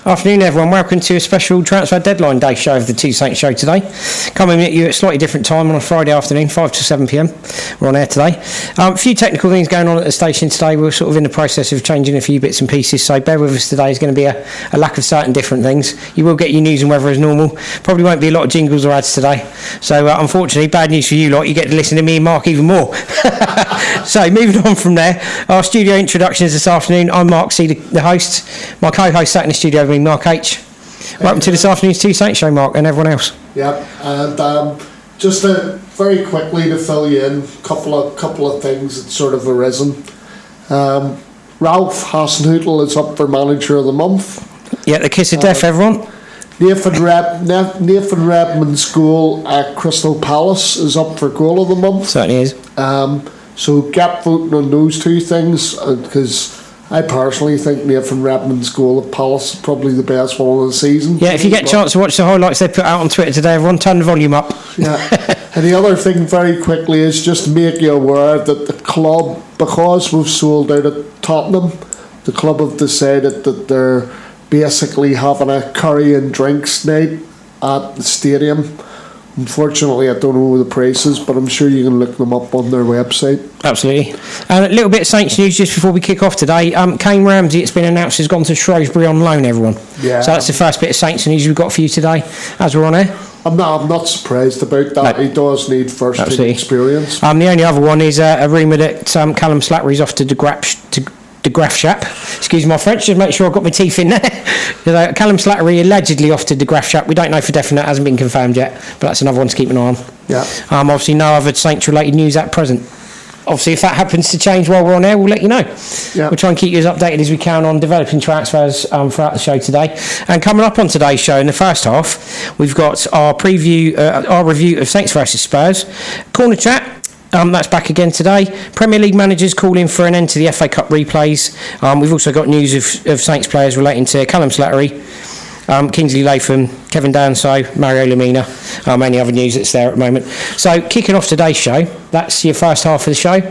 Afternoon, everyone. Welcome to a special transfer deadline day show of the Two Saints Show today. Coming at you at a slightly different time on a Friday afternoon, 5 to 7 p.m. We're on air today. A few technical things going on at the station today. We're sort of in the process of changing a few bits and pieces, so bear with us today. There's going to be a lack of certain different things. You will get your news and weather as normal. Probably won't be a lot of jingles or ads today. So unfortunately, bad news for you lot. You get to listen to me and Mark even more. So moving on from there, our studio introductions this afternoon. I'm Mark C, the host. My co-host sat in the studio with me, Mark H. Welcome to this afternoon's Two Saints Show, Mark, and everyone else. Yep, and just very quickly to fill you in, couple of things that sort of arisen. Ralph Hasenhüttl is up for Manager of the Month. Yeah, the kiss of death, everyone. Nathan Redmond's goal at Crystal Palace is up for Goal of the Month. Certainly is. So get voting on those two things, because I personally think Nathan Redmond's goal at Palace is probably the best one of the season. Yeah, if you get a chance to watch the highlights they put out on Twitter today, everyone turn the volume up. Yeah. And the other thing very quickly is just to make you aware that the club, because we've sold out at Tottenham, the club have decided that they're basically having a curry and drinks night at the stadium. Unfortunately, I don't know the prices, but I'm sure you can look them up on their website. Absolutely. And a little bit of Saints news just before we kick off today. Kane Ramsey, it's been announced, has gone to Shrewsbury on loan, everyone. Yeah. So that's the first bit of Saints news we've got for you today, as we're on air. I'm not surprised about that. No. He does need first-team experience. The only other one is a rumour that Callum Slattery's off to De Graafschap. Excuse my French, just make sure I've got my teeth in there. Callum Slattery allegedly off to De Graafschap. We don't know for definite, hasn't been confirmed yet, but that's another one to keep an eye on. Yeah. Obviously no other Saints related news at present. Obviously if that happens to change while we're on air, we'll let you know. Yeah. We'll try and keep you as updated as we can on developing transfers throughout the show today. And coming up on today's show in the first half, we've got our review of Saints versus Spurs, corner chat. That's back again today. Premier League managers calling for an end to the FA Cup replays. We've also got news of Saints players relating to Callum Slattery, Kingsley Latham, Kevin Danso, Mario Lemina, any other news that's there at the moment. So kicking off today's show, that's your first half of the show.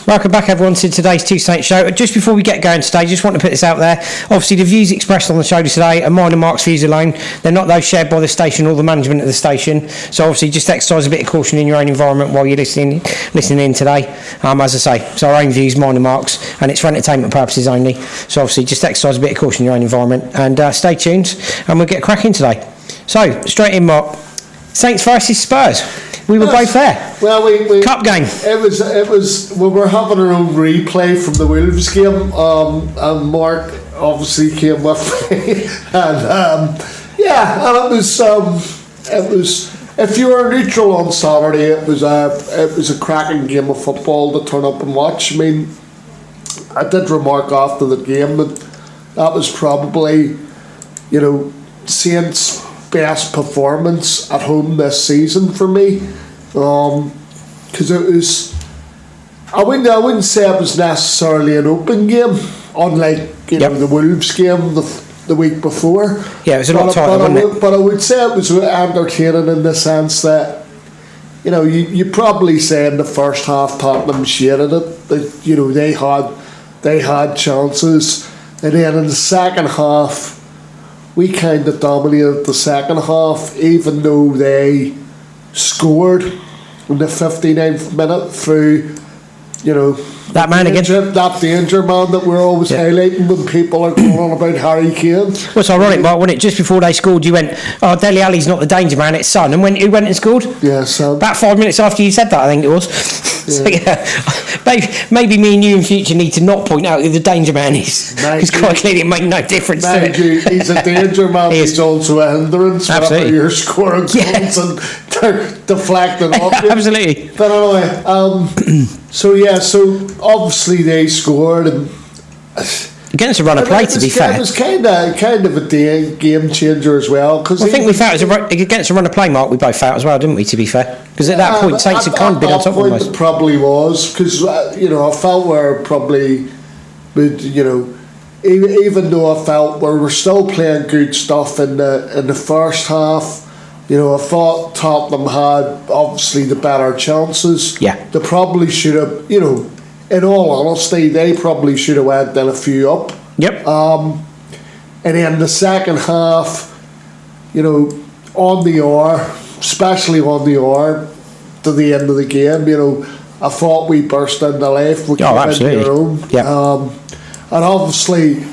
Welcome back, everyone, to today's Two Saints Show. Just before we get going today, just want to put this out there. Obviously, the views expressed on the show today are mine and Mark's views alone. They're not those shared by the station or the management of the station. So obviously, just exercise a bit of caution in your own environment while you're listening in today. As I say, it's our own views, mine and Mark's, and it's for entertainment purposes only. So obviously, just exercise a bit of caution in your own environment and stay tuned, and we'll get cracking today. So, straight in, Mark. Saints versus Spurs. We were both there. Well, we Cup game. It was. We were having our own replay from the Wolves game, and Mark obviously came with me, and it was. If you were neutral on Saturday, it was a cracking game of football to turn up and watch. I mean, I did remark after the game that was probably, Saints' best performance at home this season for me, because it was. I wouldn't say it was necessarily an open game, unlike the Wolves game the week before. Yeah, it was a lot tighter, wasn't it? But I would say it was entertaining in the sense that, you probably say in the first half Tottenham shaded it. That they had chances, and then in the second half, we kind of dominated the second half, even though they scored in the 59th minute through, that man again. That danger man that we're always highlighting when people are going on about Harry Kane. Well, it's ironic, Mark, when just before they scored, you went, Dele Alli's not the danger man, it's Son. And who went and scored? Yeah, Son. About 5 minutes after you said that, I think it was. Yeah. So, maybe me and you in future need to not point out who the danger man is. Because quite clearly it made no difference to it. He's a danger man, he's also a hindrance. Absolutely. You're scoring goals and they're deflecting off you. Absolutely. But anyway, so obviously they scored, and against a run of play, to be fair. It was kind of a game changer as well. Cause I think we felt against a run of play, Mark, we both felt as well, didn't we, to be fair? Because at that point, Saints had kind of been on top of us. It probably was, because, I felt we're probably, even though I felt we were still playing good stuff in the first half, I thought Tottenham had obviously the better chances. Yeah. They probably should have, in all honesty, they probably should have went then a few up. Yep. And then the second half, you know, on the hour, especially on the hour to the end of the game, you know, I thought we burst into life. We came into our own. Yeah. And obviously,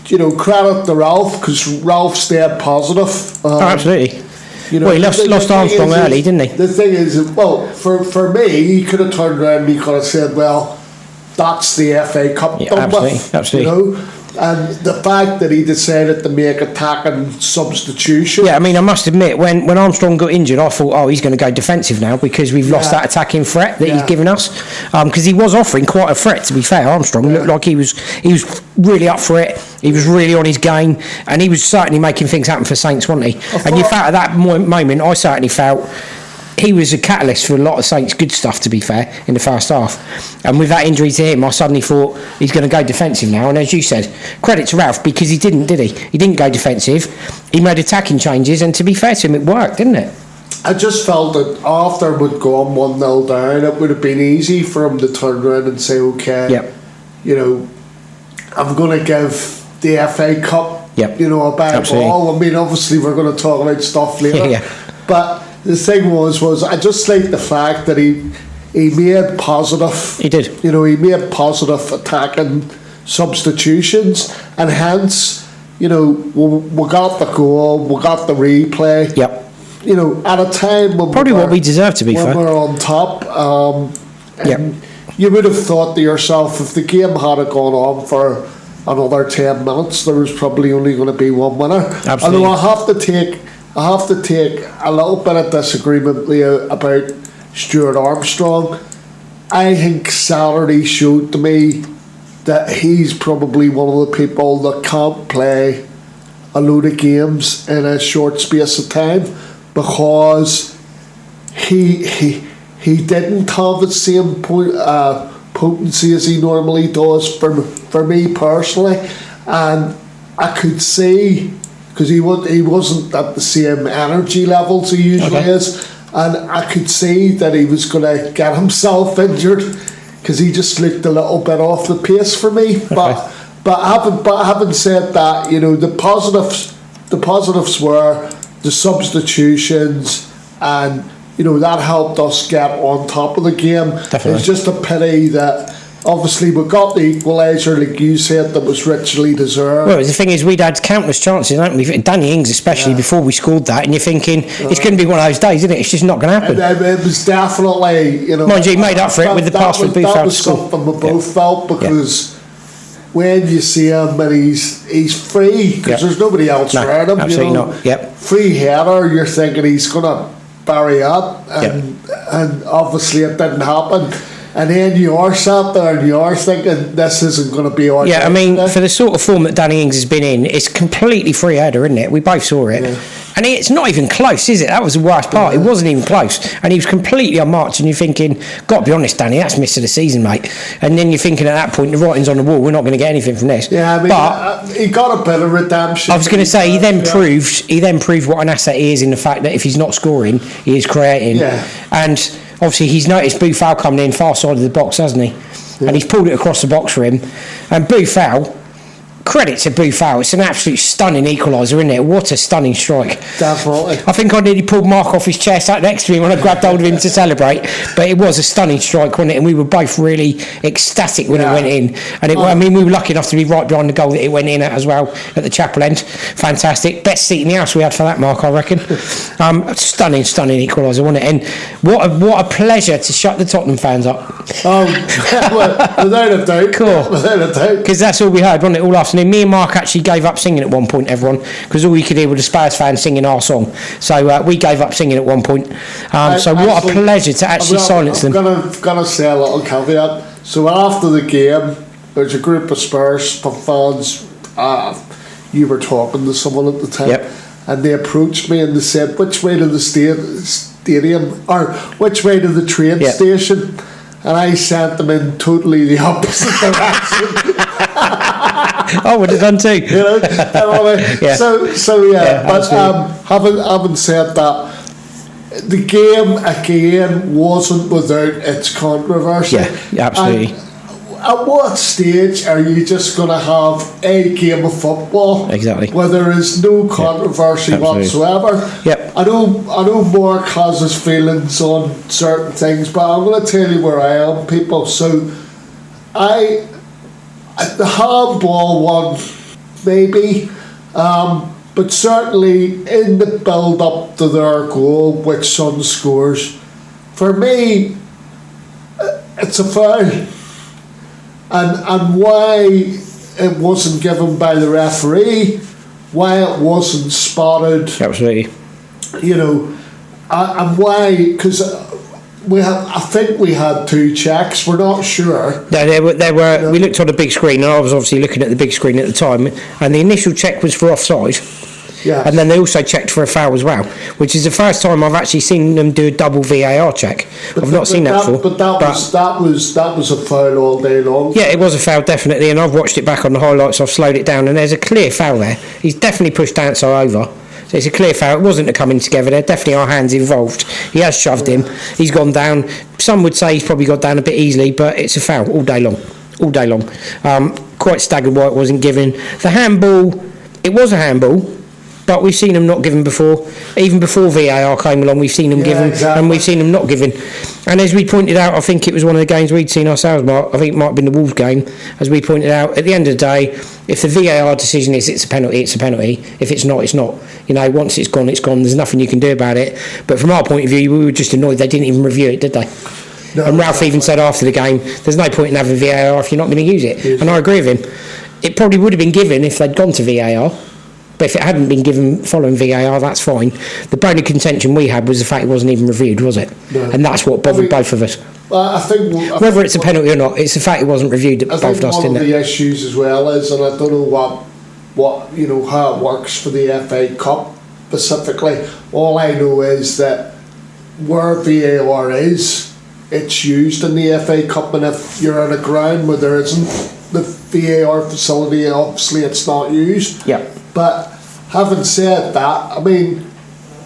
you know, credit to Ralph, because Ralph stayed positive. Absolutely. You know, well, he lost Armstrong early, didn't he? The thing is, well, for me, he could have turned around and he could have said, well, that's the FA Cup done with. Absolutely. You know? And the fact that he decided to make attacking substitution. Yeah, I mean, I must admit, when Armstrong got injured, I thought, he's going to go defensive now because we've lost that attacking threat that he's given us. Because he was offering quite a threat, to be fair. Armstrong looked like he was really up for it. He was really on his game, and he was certainly making things happen for Saints, wasn't he? And you felt at that moment, I certainly felt he was a catalyst for a lot of Saints' good stuff, to be fair, in the first half. And with that injury to him, I suddenly thought he's going to go defensive now. And as you said, credit to Ralph, because he didn't, did he? He didn't go defensive. He made attacking changes, and to be fair to him, it worked, didn't it? I just felt that after we'd gone 1-0 down, it would have been easy for him to turn around and say, okay, you know, I'm going to give the FA Cup, you know, a bad ball. I mean, obviously, we're going to talk about stuff later. But the thing was I just like the fact that he made positive. He did. You know, he made positive attacking substitutions, and hence, you know, we got the goal, we got the replay. Yep. You know, at a time when probably what we deserve, to be fair. When we're on top. And you would have thought to yourself, if the game had gone on for another 10 minutes, there was probably only going to be one winner. Absolutely. Although I have to take a little bit of disagreement about Stuart Armstrong. I think Saturday showed to me that he's probably one of the people that can't play a load of games in a short space of time, because he didn't have the same potency as he normally does for me personally, and I could see, because he wasn't at the same energy levels he usually is, and I could see that he was going to get himself injured, because he just looked a little bit off the pace for me. But having said that, you know, the positives were the substitutions, and you know, that helped us get on top of the game. Definitely. It's just a pity that obviously we got the equaliser, like you said, that was richly deserved. Well, the thing is, we'd had countless chances, hadn't we? Danny Ings especially, before we scored that, and you're thinking, it's going to be one of those days, isn't it? It's just not going to happen. And it was definitely, you know... Mind you, he made up for it with the pass with Buffal. That was something we both felt, because when you see him and he's free, because there's nobody else around him, absolutely you know, not. Free header, you're thinking he's going to bury up, and obviously it didn't happen. And then you are sat there and you are thinking, this isn't going to be our I mean, for the sort of form that Danny Ings has been in, it's completely free header, isn't it? We both saw it. And it's not even close, is it? That was the worst part. It wasn't even close. And he was completely unmarked, and you're thinking, got to be honest, Danny, that's miss of the season, mate. And then you're thinking at that point, the writing's on the wall, we're not going to get anything from this. Yeah, I mean, but he got a bit of redemption. I was going to say, he then proved what an asset he is, in the fact that if he's not scoring, he is creating. And obviously he's noticed Buffal coming in far side of the box, hasn't he? And he's pulled it across the box for him. And Buffal, credit to Buffal, it's an absolute stunning equaliser, isn't it? What a stunning strike. Definitely. I think I nearly pulled Mark off his chair, sat next to him when I grabbed hold of him to celebrate. But it was a stunning strike, wasn't it? And we were both really ecstatic when it went in. And I mean, we were lucky enough to be right behind the goal that it went in at as well, at the chapel end. Fantastic. Best seat in the house we had for that, Mark, I reckon. Stunning equaliser, wasn't it? And what a pleasure to shut the Tottenham fans up. Well, without a doubt. Cool. Without a doubt. Because that's all we heard, wasn't it, all afternoon. Me and Mark actually gave up singing at one point, everyone, because all you could hear were the Spurs fans singing our song. So we gave up singing at one point. So what a pleasure to actually silence them. I'm going to say a little caveat. So after the game, there's a group of Spurs fans. You were talking to someone at the time, and they approached me and they said, which way to the stadium, or which way to the train station? And I sent them in totally the opposite direction. I would have done too. You know, but having said that, the game again wasn't without its controversy. Yeah, absolutely. at what stage are you just going to have a game of football Exactly. where there is no controversy whatsoever? Yep. I know Mark has his feelings on certain things, but I'm going to tell you where I am, people. So, the handball one, maybe, but certainly in the build up to their goal, which Son scores, for me, it's a foul. And why it wasn't given by the referee, why it wasn't spotted, Absolutely. you know, and why, because I think we had 2 checks, we're not sure. No, there were. We looked on the big screen, and I was obviously looking at the big screen at the time. And the initial check was for offside, Yeah. and then they also checked for a foul as well, which is the first time I've actually seen them do a double VAR check. I've not seen that before. But that was a foul all day long. Yeah, it was a foul, definitely, and I've watched it back on the highlights. I've slowed it down, and there's a clear foul there. He's definitely pushed Danso over. So it's a clear foul. It wasn't a coming together. There definitely are hands involved. He has shoved him. He's gone down. Some would say he's probably got down a bit easily, but it's a foul all day long. All day long. Quite staggered why it wasn't given. The handball, it was a handball, but we've seen them not given before. Even before VAR came along, we've seen them given, exactly. and we've seen them not given. And as we pointed out, I think it was one of the games we'd seen ourselves, Mark. I think it might have been the Wolves game. As we pointed out, at the end of the day, if the VAR decision is it's a penalty, it's a penalty. If it's not, it's not. You know, once it's gone, it's gone. There's nothing you can do about it. But from our point of view, we were just annoyed they didn't even review it, did they? No, and Ralph even said after the game, there's no point in having VAR if you're not going to use it. And I agree with him. It probably would have been given if they'd gone to VAR. But if it hadn't been given following VAR, that's fine. The bone of contention we had was the fact it wasn't even reviewed, was it? No. And that's what bothered both of us. I think Whether it's a penalty or not, it's the fact it wasn't reviewed that bothered us, didn't one of it? the issues as well is, and I don't know what you know how it works for the FA Cup specifically. All I know is that where VAR is, it's used in the FA Cup, and if you're on a ground where there isn't the VAR facility, obviously it's not used. Yeah. But having said that, I mean,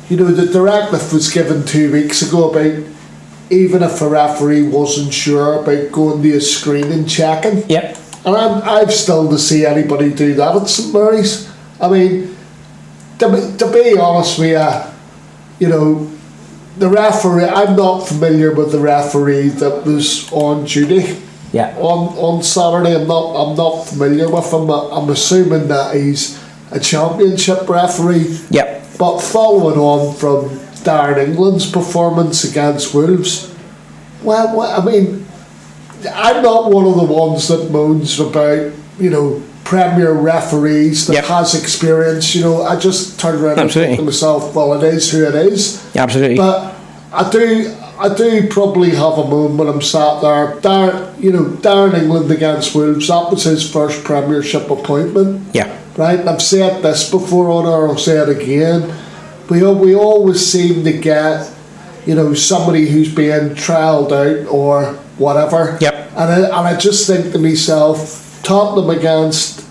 you know, the directive was given 2 weeks ago about even if a referee wasn't sure about going to a screen and checking. Yep. And I've still to see anybody do that at St Mary's. I mean, to be honest with you, you know, the referee, I'm not familiar with the referee that was on duty. Yeah. On Saturday, I'm not familiar with him. I'm assuming that he's a championship referee. Yep. But following on from Darren England's performance against Wolves, well, I mean, I'm not one of the ones that moans about, you know, Premier referees that has experience. You know, I just turn around and think to myself, well, it is who it is. Absolutely. But I do probably have a moan when I'm sat there. Darren England against Wolves, that was his first Premiership appointment. Yeah. Right, and I've said this before on her, I'll say it again. We always seem to get, you know, somebody who's being trialled out or whatever. Yep. And I just think to myself, Tottenham against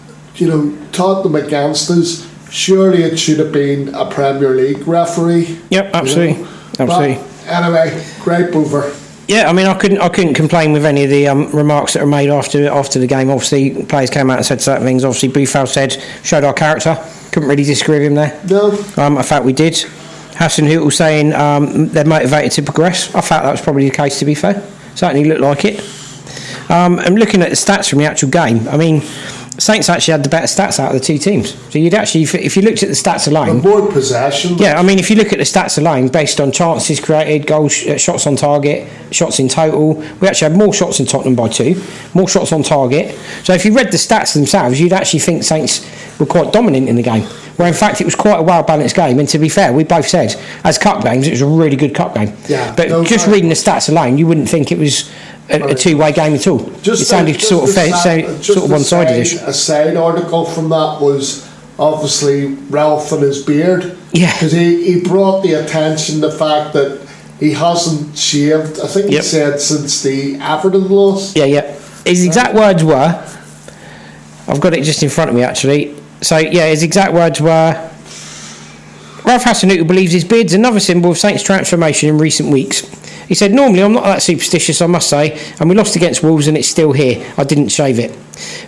us, surely it should have been a Premier League referee. Yep, absolutely. You know? Absolutely. But anyway, great mover. Yeah, I mean, I couldn't complain with any of the remarks that were made after the game. Obviously, players came out and said certain things. Obviously, Boufal showed our character. Couldn't really disagree with him there. No. I felt we did. Hasenhüttl saying they're motivated to progress. I felt that was probably the case, to be fair. Certainly looked like it. I'm looking at the stats from the actual game. I mean, Saints actually had the better stats out of the two teams. So you'd actually, if you looked at the stats alone, more possession. Yeah, I mean, if you look at the stats alone, based on chances created, goals, shots on target, shots in total, we actually had more shots in Tottenham by 2, more shots on target. So if you read the stats themselves, you'd actually think Saints were quite dominant in the game. Where in fact it was quite a well-balanced game. And to be fair, we both said, as cup games, it was a really good cup game. Yeah, but just reading the stats alone, you wouldn't think it was a two-way game at all. It sounded sort of one-sided-ish. A side article from that was obviously Ralph and his beard. Yeah. Because he brought the attention the fact that he hasn't shaved, I think he said, since the Everton loss. Yeah. His exact words were, I've got it just in front of me actually. So yeah, his exact words were, Ralph Hasenhüttl believes his beard's another symbol of Saints' transformation in recent weeks. He said, normally I'm not that superstitious, I must say, and we lost against Wolves and it's still here. I didn't shave it.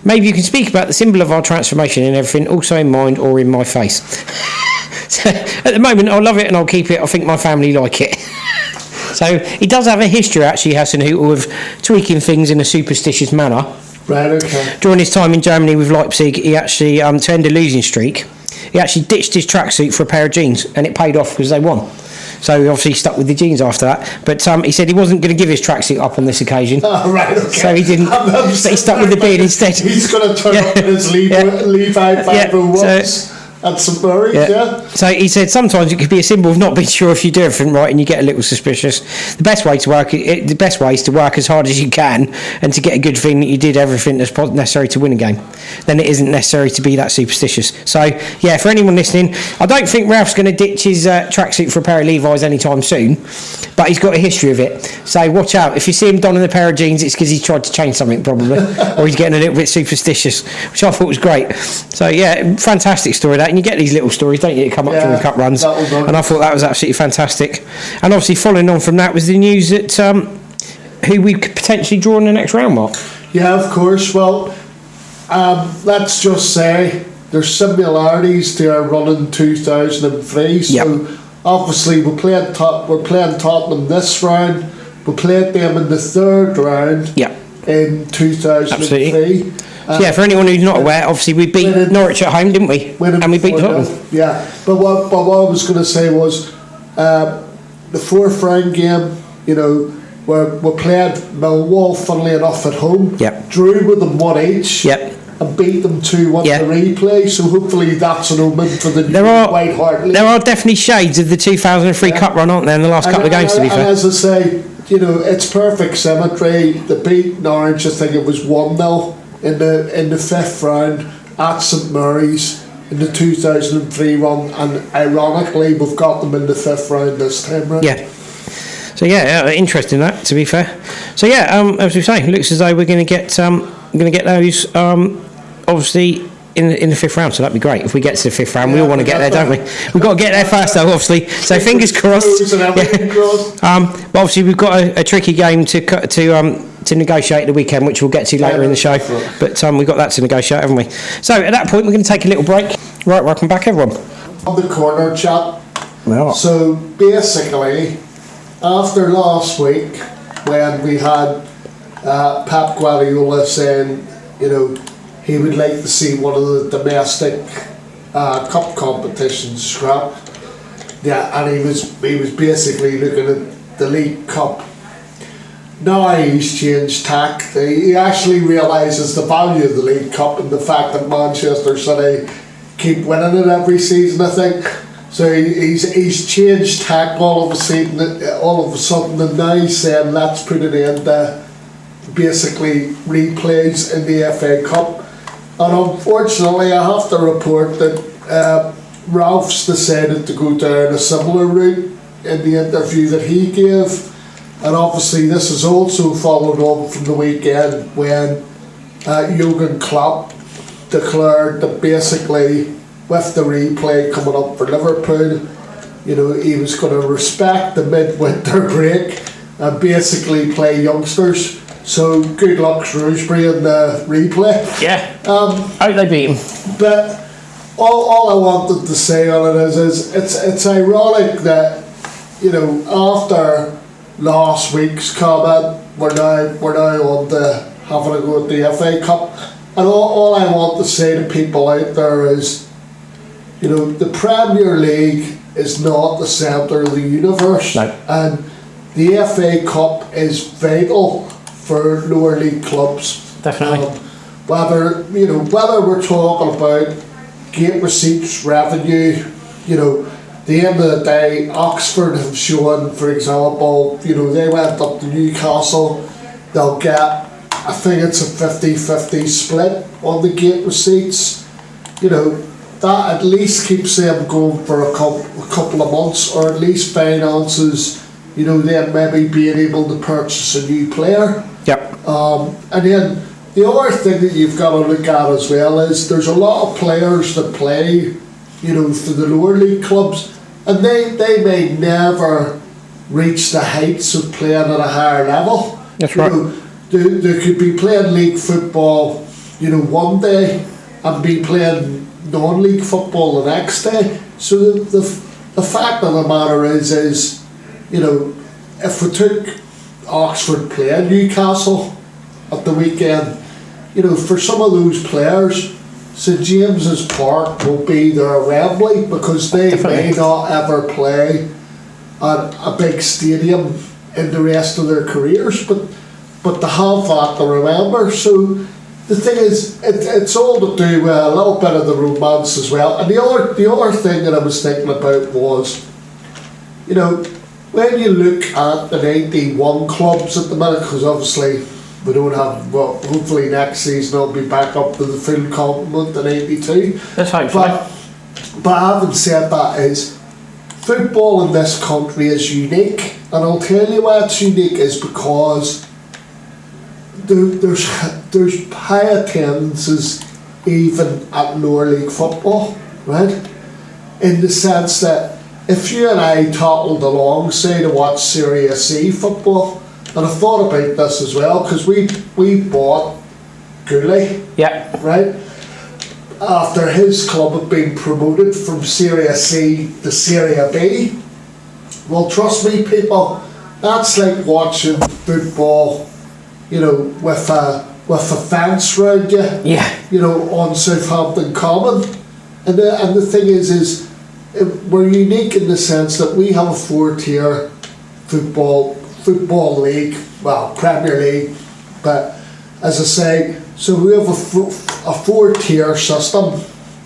Maybe you can speak about the symbol of our transformation and everything, also in mind or in my face. So, at the moment, I'll love it and I'll keep it. I think my family like it. So he does have a history, actually, Hasenhüttl, of tweaking things in a superstitious manner. Right, okay. During his time in Germany with Leipzig, he actually, to end a losing streak, he actually ditched his tracksuit for a pair of jeans, and it paid off because they won. So he obviously stuck with the jeans after that. But he said he wasn't going to give his tracksuit up on this occasion. Oh, right, okay. So he didn't. So he stuck with the beard instead. He's going to turn up in his Levi 501s. At St Mary's, yeah. So he said sometimes it could be a symbol of not being sure if you do everything right and you get a little suspicious. The best way is to work as hard as you can and to get a good feeling that you did everything that's necessary to win a game. Then it isn't necessary to be that superstitious. So yeah, for anyone listening, I don't think Ralph's going to ditch his tracksuit for a pair of Levi's anytime soon, but he's got a history of it. So watch out. If you see him donning a pair of jeans, it's because he's tried to change something probably, or he's getting a little bit superstitious, which I thought was great. So yeah, fantastic story that. And you get these little stories, don't you, that come up during cup runs, and I thought that was absolutely fantastic. And obviously following on from that was the news that who we could potentially draw in the next round, Mark. Yeah, of course. Well, let's just say there's similarities to our run in 2003. So obviously we're playing Tottenham this round. We played them in the third round in 2003. Absolutely. For anyone who's not aware, obviously we beat Norwich at home, didn't we? And we beat Tottenham. Yeah, but what I was going to say was the fourth round game, we played Millwall, funnily enough, at home. Drew with them 1 each. And beat them 2-1 in the replay, so hopefully that's an omen for the new White Hart League. There are definitely shades of the 2003 Cup run, aren't there, in the last couple of games, to be fair. And as I say, it's perfect symmetry. They beat Norwich, I think it was 1-0 in the fifth round at St Mary's in the 2003 run, and ironically we've got them in the fifth round this time round. So interesting that, to be fair. So as we say, it looks as though we're going to get those obviously in the fifth round, so that'd be great if we get to the fifth round. We all want to get there, don't we? We've got to get there first, though, obviously. So fingers crossed. But obviously we've got a tricky game to negotiate at the weekend, which we'll get to later in the show. But we've got that to negotiate, haven't we? So at that point, we're going to take a little break. Right, welcome back, everyone. On the corner chat. So basically, after last week, when we had Pep Guardiola saying, he would like to see one of the domestic cup competitions scrapped. And he was basically looking at the League Cup. Now he's changed tack. He actually realises the value of the League Cup and the fact that Manchester City keep winning it every season, I think. So he's changed tack all of a sudden, and now he's saying let's put it into basically replays in the FA Cup. And unfortunately, I have to report that Ralph's decided to go down a similar route in the interview that he gave. And obviously this is also followed on from the weekend when Jurgen Klopp declared that basically with the replay coming up for Liverpool, he was going to respect the midwinter break and basically play youngsters. So good luck Shrewsbury in the replay. How did they beat him? But all I wanted to say on it is it's ironic that after last week's comment we're now on to having a go at the FA Cup, and all I want to say to people out there is the Premier League is not the centre of the universe. And the FA Cup is vital for lower league clubs. Definitely. Whether we're talking about gate receipts, revenue, the end of the day, Oxford have shown, for example, they went up to Newcastle, they'll get, I think it's a 50-50 split on the gate receipts. That at least keeps them going for a couple of months, or at least finances, them maybe being able to purchase a new player. And then the other thing that you've got to look at as well is there's a lot of players that play, for the lower league clubs, and they may never reach the heights of playing at a higher level. That's right. They could be playing league football, one day and be playing non-league football the next day. So the fact of the matter is, if we took Oxford playing Newcastle at the weekend, for some of those players, St James's Park will be their Wembley, because they may not ever play at a big stadium in the rest of their careers, but they have that to remember. So the thing is, it's all to do with a little bit of the romance as well. And the other thing that I was thinking about was, when you look at the 91 clubs at the minute, because obviously we don't have, well, hopefully next season it'll be back up to the full complement of 82. Let's hope so. But having said that, is football in this country is unique, and I'll tell you why it's unique is because there's high attendances even at lower league football, right? In the sense that if you and I toggled along, say, to watch Serie C football, and I thought about this as well, because we bought Gooley, right? After his club had been promoted from Serie C to Serie B. Well, trust me, people, that's like watching football, with a fence round you, on Southampton Common. And the thing is we're unique in the sense that we have a 4-tier football league, well, Premier League, but as I say, so we have a 4-tier system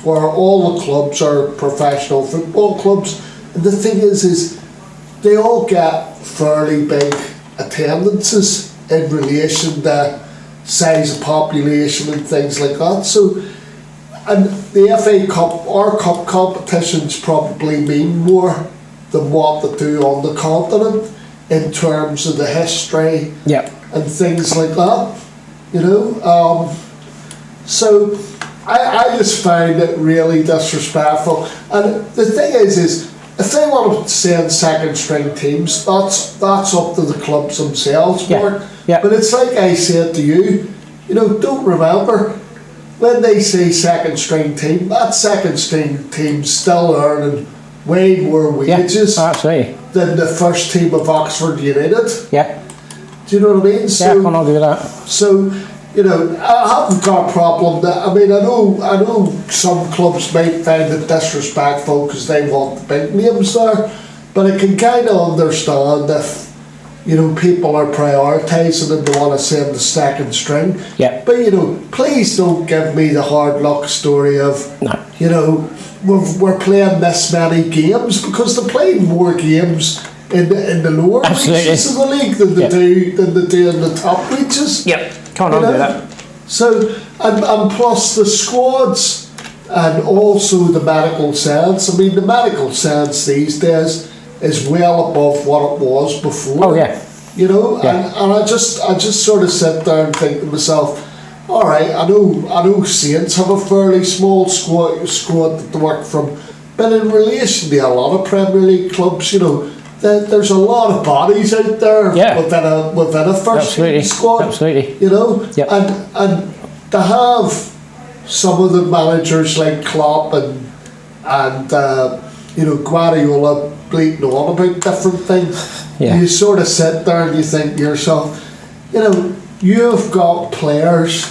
where all the clubs are professional football clubs, and the thing is they all get fairly big attendances in relation to size of population and things like that. So, and the FA Cup, our cup competitions probably mean more than what they do on the continent in terms of the history and things like that, so I just find it really disrespectful. And the thing is if they want to send second string teams, that's up to the clubs themselves, Mark. But it's like I said to you, don't remember, when they say second string team, that second string team's still earning way more wages than the first team of Oxford United. Do you know what I mean? So, I can't argue with that. So, I haven't got a problem that, I know some clubs might find it disrespectful because they want the big names there, but I can kind of understand if, people are prioritising and they want to send the second string. But, please don't give me the hard luck story of, we're playing this many games, because they're playing more games in the lower reaches of the league than they do in the top reaches. Can't argue that. So, and plus the squads, and also the medical science. I mean, the medical science these days is well above what it was before. And I just sort of sit there and think to myself, all right, I know Saints have a fairly small squad that they work from, but in relation to a lot of Premier League clubs, there's a lot of bodies out there within a first team squad. And to have some of the managers like Klopp and Guardiola bleating on about different things, you sort of sit there and you think to yourself, you've got players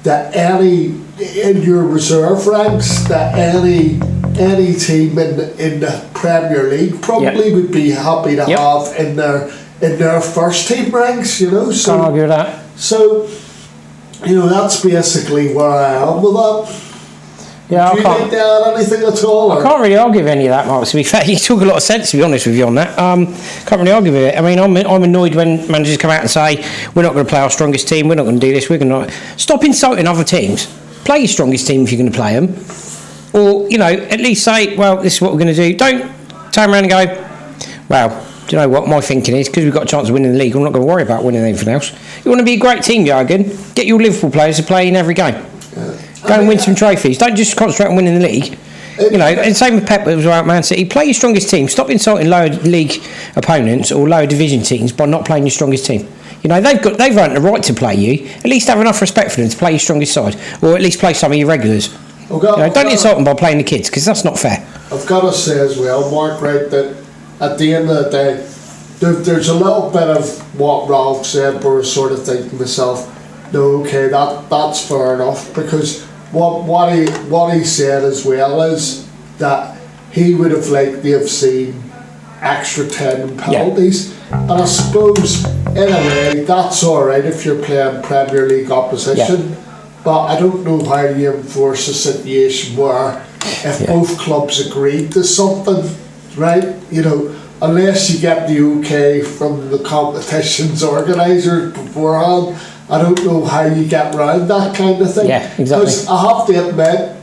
that in your reserve ranks that any team in the Premier League probably would be happy to have in their first team ranks, So, can't argue with that. So, that's basically where I am with that. Do you think they add anything at all? I can't really argue with any of that, Mark, to be fair. You talk a lot of sense, to be honest with you, on that. Can't really argue with it. I mean, I'm annoyed when managers come out and say, we're not going to play our strongest team, we're not going to do this, we're going to... Stop insulting other teams. Play your strongest team if you're going to play them. Or, at least say, well, this is what we're going to do. Don't turn around and go, well, do you know what my thinking is? Because we've got a chance of winning the league, I'm not going to worry about winning anything else. You want to be a great team, Jurgen? Get your Liverpool players to play in every game. Go and win some trophies. Don't just concentrate on winning the league. You know, and same with Pep was about Man City. Play your strongest team. Stop insulting lower league opponents or lower division teams by not playing your strongest team. You know, they've earned the right to play you. At least have enough respect for them to play your strongest side, or at least play some of your regulars. Don't insult them by playing the kids, because that's not fair. I've got to say as well, Mark, right, that at the end of the day, there's a little bit of what Ralph said, but I was sort of thinking to myself, no, okay, that's fair enough, because what he said as well is that he would have liked to have seen extra time and penalties. Yeah. And I suppose in a way that's alright if you're playing Premier League opposition. Yeah. But I don't know how you enforce a situation where if both clubs agreed to something, right, you know, unless you get the okay from the competition's organisers beforehand, I don't know how you get around that kind of thing. Yeah, exactly. Because I have to admit,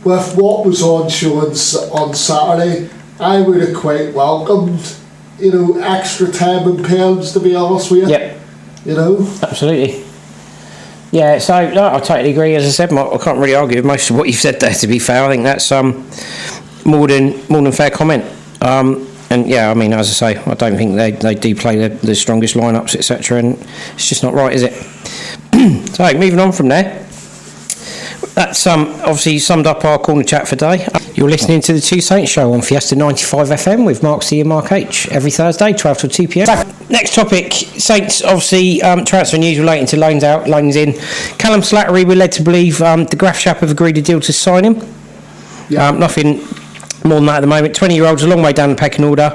with what was on show on Saturday, I would have quite welcomed, you know, extra time and pounds, to be honest with you. Yep. You know? Absolutely. Yeah, so no, I totally agree. As I said, I can't really argue with most of what you've said there, to be fair. I think that's more than fair comment. And yeah, I mean, as I say, I don't think they do play the strongest lineups, etc. And it's just not right, is it? So moving on from there. That's obviously summed up our corner chat for today. You're listening to the Two Saints Show on Fiesta 95 FM with Mark C and Mark H every Thursday, 12 till 2 p.m. So, next topic, Saints, obviously, transfer news relating to loans out, loans in. Callum Slattery, we're led to believe the Graf Shap have agreed a deal to sign him. Yeah. Nothing more than that at the moment. 20-year-old's a long way down the pecking order.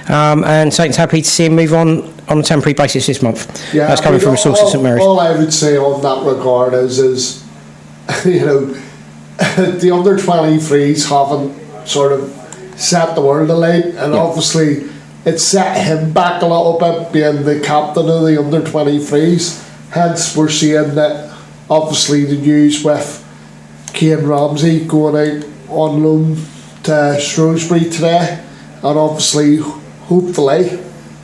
And Saints happy to see him move on a temporary basis this month. Yeah, that's coming from a source at St Mary's. All I would say on that regard is you know, the under 23s haven't sort of set the world alight, and obviously it set him back a little bit being the captain of the under 23s. Hence, we're seeing that obviously the news with Kane Ramsey going out on loan to Shrewsbury today, and obviously, hopefully,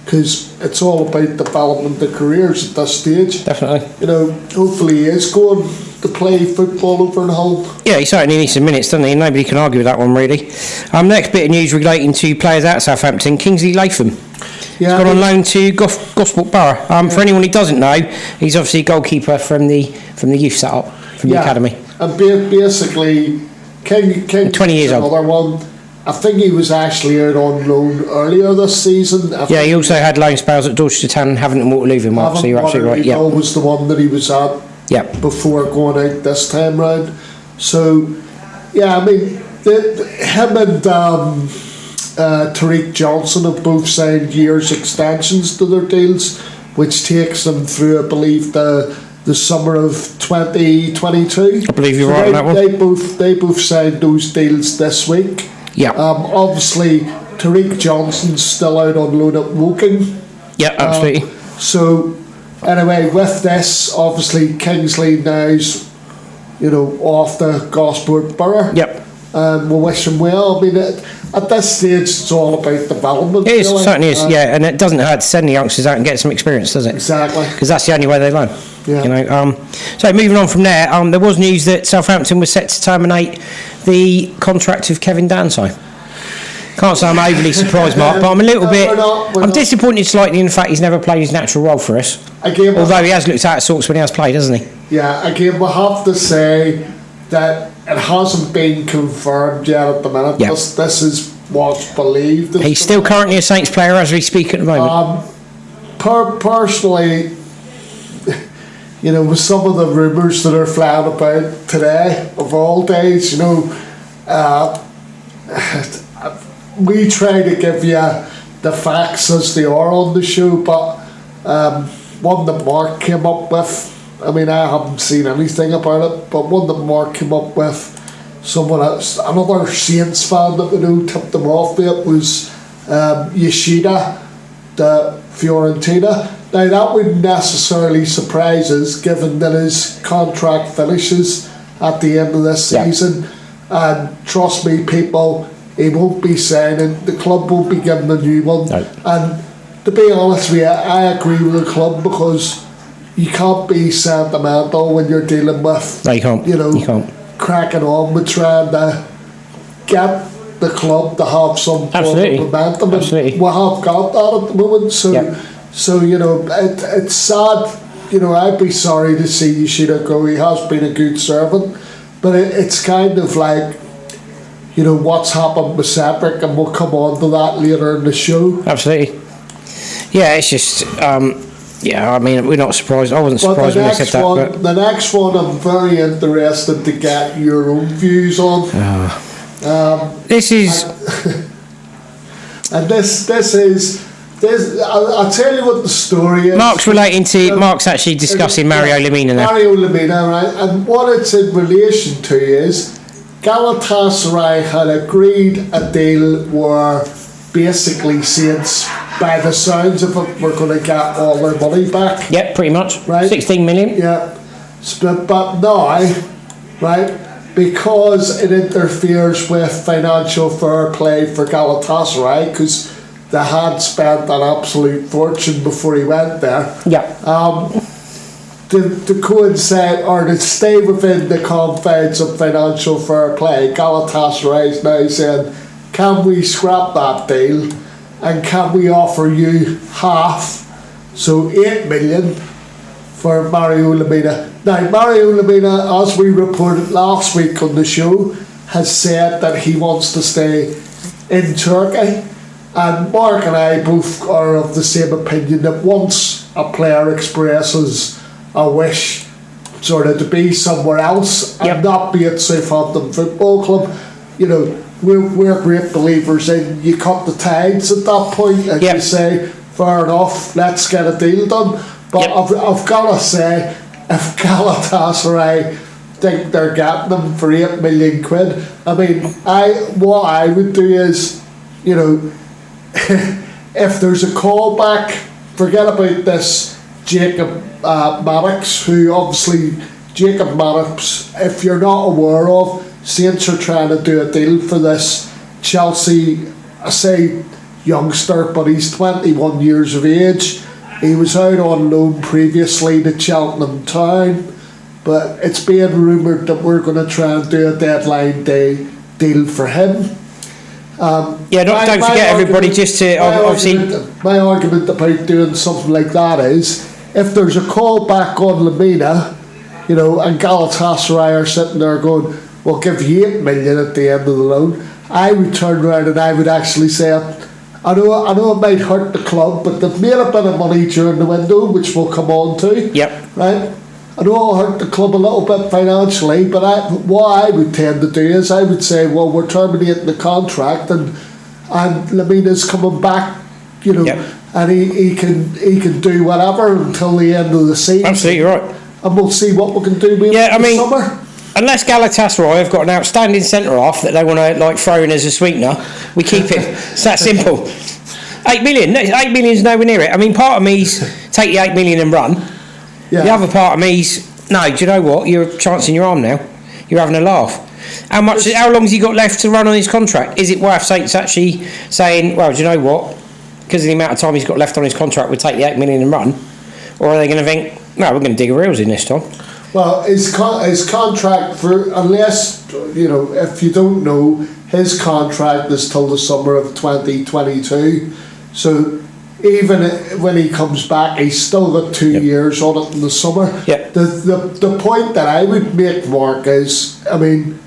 because it's all about development of careers at this stage. Definitely. You know, hopefully he is going to play football over in Hull. Yeah, he certainly needs some minutes, doesn't he? Nobody can argue with that one, really. Next bit of news relating to players at Southampton. Kingsley Latham. He's gone on loan to Gosport Borough. For anyone who doesn't know, he's obviously a goalkeeper from the youth setup, from the academy. And basically, King 20 years old. Another one. I think he was actually out on loan earlier this season. He also had loan spells at Dorchester Town and Haven't and Waterloo, Mark, so you're absolutely right. Yeah, was the one that he was at before going out this time round. So, yeah, I mean, him and Tariq Johnson have both signed years extensions to their deals, which takes them through, I believe, the summer of 2022. I believe you're right on that one. They both signed those deals this week. Yeah. Obviously, Tariq Johnson's still out on loan at Woking. Yeah, absolutely. So, anyway, with this, obviously, Kingsley now's, you know, off to Gosport Borough. Yep. We'll wish him well. I mean, at this stage, it's all about development. It is, really. Certainly is, yeah, and it doesn't hurt to send the youngsters out and get some experience, does it? Exactly. Because that's the only way they learn. Yeah. You know. So moving on from there, there was news that Southampton was set to terminate the contract of Kevin Danso. Can't say I'm overly surprised, Mark, but I'm a little bit. I'm disappointed slightly in the fact he's never played his natural role for us. Again, although he has looked out of sorts when he has played, hasn't he? Yeah. Again, we'll have to say that it hasn't been confirmed yet at the minute. Yep. This is what's believed. He's still currently a Saints player as we speak at the moment. Personally, you know, with some of the rumours that are flying about today, of all days, you know, we try to give you the facts as they are on the show, but one that Mark came up with, I mean, I haven't seen anything about it, but one that Mark came up with, another Saints fan that we know tipped them off with it was Yoshida, the Fiorentina. Now, that wouldn't necessarily surprise us, given that his contract finishes at the end of this season. And trust me, people, he won't be signing. The club won't be giving a new one. No. And to be honest with you, I agree with the club, because you can't be sentimental when you're dealing with, no, you can't. You know, you can't. Cracking on with trying to get the club to have some form Absolutely. of momentum. Absolutely. We have got that at the moment. So, Yep. so you know, it's sad. You know, I'd be sorry to see Yoshida go. He has been a good servant, but it's kind of like, you know, what's happened with Cedric, and we'll come on to that later in the show. Absolutely. Yeah, it's just, yeah, I mean, we're not surprised. I wasn't surprised when they said that. But The next one, I'm very interested to get your own views on. this is, And this is. I'll tell you what the story is. Mark's actually discussing Mario Lemina now. Mario Lemina, right? And what it's in relation to is Galatasaray had agreed a deal where basically Saints, by the sounds of it, were going to get all their money back. Yep, pretty much. Right. 16 million. Yeah. But now, right, because it interferes with financial fair play for Galatasaray, because they had spent an absolute fortune before he went there. Yeah. To coincide or to stay within the confines of financial fair play, Galatasaray is now saying, can we scrap that deal and can we offer you half, so 8 million for Mario Lemina. Now, Mario Lemina, as we reported last week on the show, has said that he wants to stay in Turkey. And Mark and I both are of the same opinion that once a player expresses a wish sort of to be somewhere else and not be at Southampton Football Club, you know, we're great believers in you cut the ties at that point and you say, fair enough, let's get a deal done. But I've got to say, if Galatasaray think they're getting them for 8 million quid, I mean, what I would do is, you know, if there's a call back, forget about this Jacob Maddox, who obviously, Jacob Maddox, if you're not aware of, Saints are trying to do a deal for this Chelsea, I say youngster, but he's 21 years of age. He was out on loan previously to Cheltenham Town, but it's being rumoured that we're going to try and do a deadline day deal for him. Don't forget everybody just to obviously. My argument about doing something like that is, if there's a call back on Lemina, you know, and Galatasaray are sitting there going, we'll give you 8 million at the end of the loan, I would turn around and I would actually say, I know it might hurt the club, but they've made a bit of money during the window, which we'll come on to. Yep. Right? I know it'll hurt the club a little bit financially, but what I would tend to do is I would say, well, we're terminating the contract and Lemina's coming back, you know, and he can do whatever until the end of the season. Absolutely right. And we'll see what we can do with him in the summer. Unless Galatasaray have got an outstanding centre half that they want to like throw in as a sweetener, we keep it. It's that simple. 8 million. 8 million's nowhere near it. I mean, part of me's take the 8 million and run. Yeah. The other part of me's no. Do you know what? You're chancing your arm now. You're having a laugh. How long has he got left to run on his contract? Is it worth Saints actually saying, well, do you know what? Because of the amount of time he's got left on his contract, we'll take the 8 million and run, or are they going to think, no, we're going to dig a reels in this time? Well, his contract, for unless, you know, if you don't know, his contract is till the summer of 2022. So even when he comes back, he's still got 2 years on it in the summer. Yep. The point that I would make, Mark, is, I mean,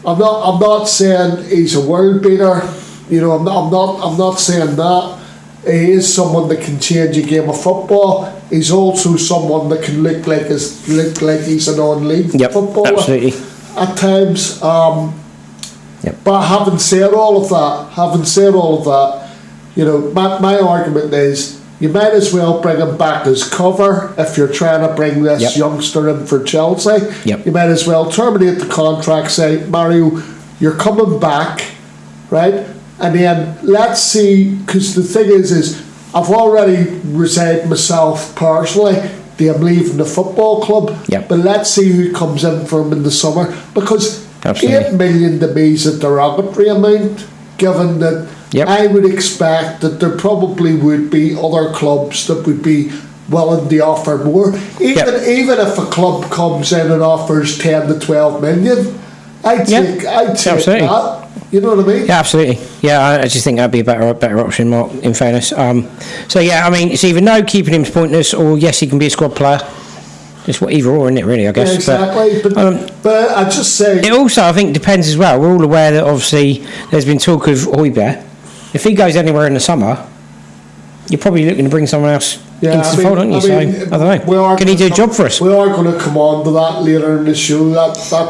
I'm not saying he's a world beater. You know, I'm not saying that. He is someone that can change a game of football. He's also someone that can look like he's a non-league footballer. Absolutely. At times. But having said all of that, you know, my argument is you might as well bring him back as cover if you're trying to bring this youngster in for Chelsea. You might as well terminate the contract, say, Mario, you're coming back, right? And then let's see, because the thing is I've already resigned myself personally. I'm leaving the football club. But let's see who comes in for him in the summer, because 8 million to me is a derogatory amount, given that I would expect that there probably would be other clubs that would be willing to offer more. Even if a club comes in and offers 10 to 12 million, I'd take that. You know what I mean? Yeah, absolutely. Yeah, I just think that'd be a better option, Mark, in fairness. So, yeah, I mean, it's either no, keeping him's pointless, or yes, he can be a squad player. It's either or, isn't it, really, I guess? Yeah, exactly. But I just say... It also, I think, depends as well. We're all aware that, obviously, there's been talk of Højbjerg. If he goes anywhere in the summer, you're probably looking to bring someone else into the fold, aren't you? So, I don't know. Can he do a job for us? We are going to come on to that later in the show.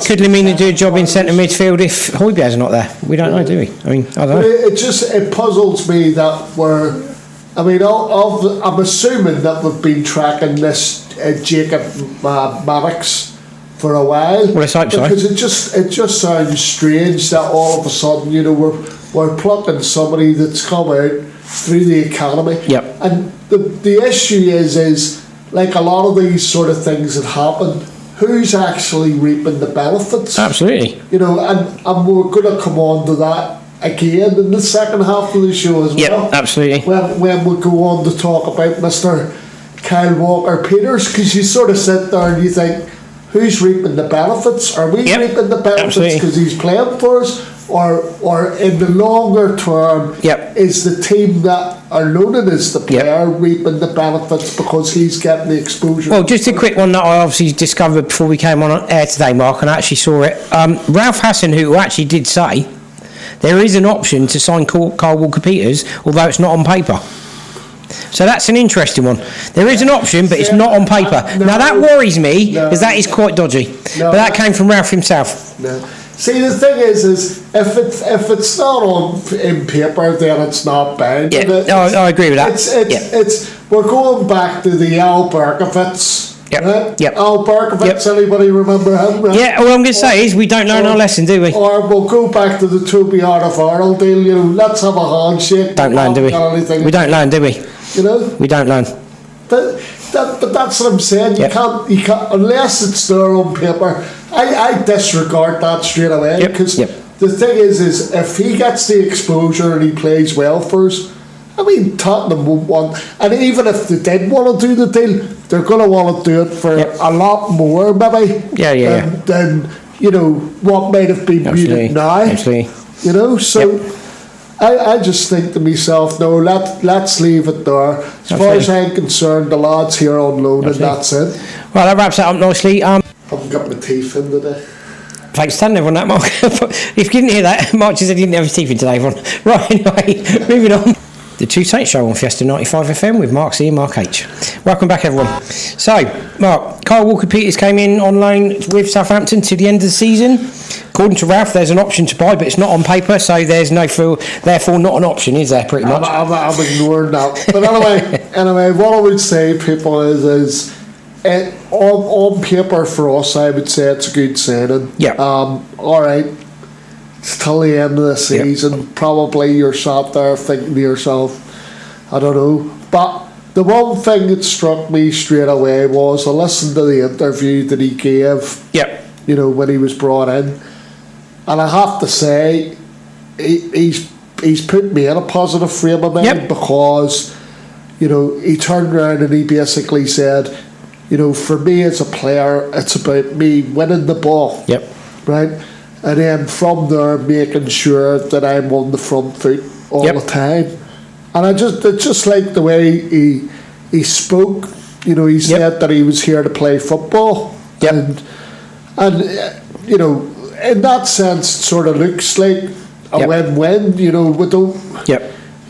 Could Lemina do a job in centre midfield if Højbjerg's not there? We don't know, do we? I mean, I don't know. It puzzles me that we're... I mean, I'm assuming that we've been tracking this Jacob Maddox for a while. Well, let's hope so. Because it just sounds strange that all of a sudden, you know, we're plucking somebody that's come out through the academy. Yep. And the issue is like a lot of these sort of things that happen, who's actually reaping the benefits? Absolutely. You know, and we're going to come on to that again in the second half of the show as well. Yeah, absolutely. When we go on to talk about Mr. Kyle Walker-Peters, because you sort of sit there and you think, who's reaping the benefits? Are we reaping the benefits because he's playing for us? Or in the longer term, is the team that are loaning as the player reaping the benefits because he's getting the exposure? Well, just a quick one that I obviously discovered before we came on air today, Mark, and I actually saw it. Ralph Hassan, who actually did say there is an option to sign Kyle Walker-Peters, although it's not on paper. So that's an interesting one. There is an option, but it's not on paper. Now that worries me, because that is quite dodgy. But that came from Ralph himself. No. See, the thing is if it's not on in paper, then it's not bound. Yeah, I agree with that. It's we're going back to the Al Berkovitz. Yep. Right? Yep. Al Berkovitz, anybody remember him? Right? Yeah, all I'm going to say is we don't learn our lesson, do we? Or we'll go back to the Toby Alderweireld deal, you know, let's have a handshake. Don't learn, do we? We don't learn, do we? You know? We don't learn. But that's what I'm saying. You can't unless it's there on paper. I disregard that straight away because the thing is if he gets the exposure and he plays well for us, I mean Tottenham won't want, and even if they did want to do the deal, they're going to want to do it for a lot more maybe than you know what might have been needed now. You know, so. I just think to myself, no, let's leave it there. As far as I'm concerned, the lad's here on loan and that's it. Well, that wraps it up nicely. I haven't got my teeth in today. Thanks for telling everyone that, Mark. If you didn't hear that, Mark just said he didn't have his teeth in today, everyone. Right, anyway, moving on. The Two Saints Show on Fiesta 95 FM with Mark C and Mark H. Welcome back, everyone. So, Mark, Kyle Walker-Peters came in on loan with Southampton to the end of the season. According to Ralph, there's an option to buy, but it's not on paper, so there's therefore not an option, is there, pretty much? I'm ignoring that. But anyway, what I would say, people, is on paper for us, I would say it's a good signing. Yeah. All right. It's till the end of the season. Probably you're sat there thinking to yourself, I don't know. But the one thing that struck me straight away was I listened to the interview that he gave. You know, when he was brought in, and I have to say, he's put me in a positive frame of mind because, you know, he turned around and he basically said, you know, for me as a player, it's about me winning the ball. Right. And then from there, making sure that I'm on the front foot all the time. And I just like the way he spoke. You know, he said that he was here to play football. And you know, in that sense, it sort of looks like a win-win. You know, we don't.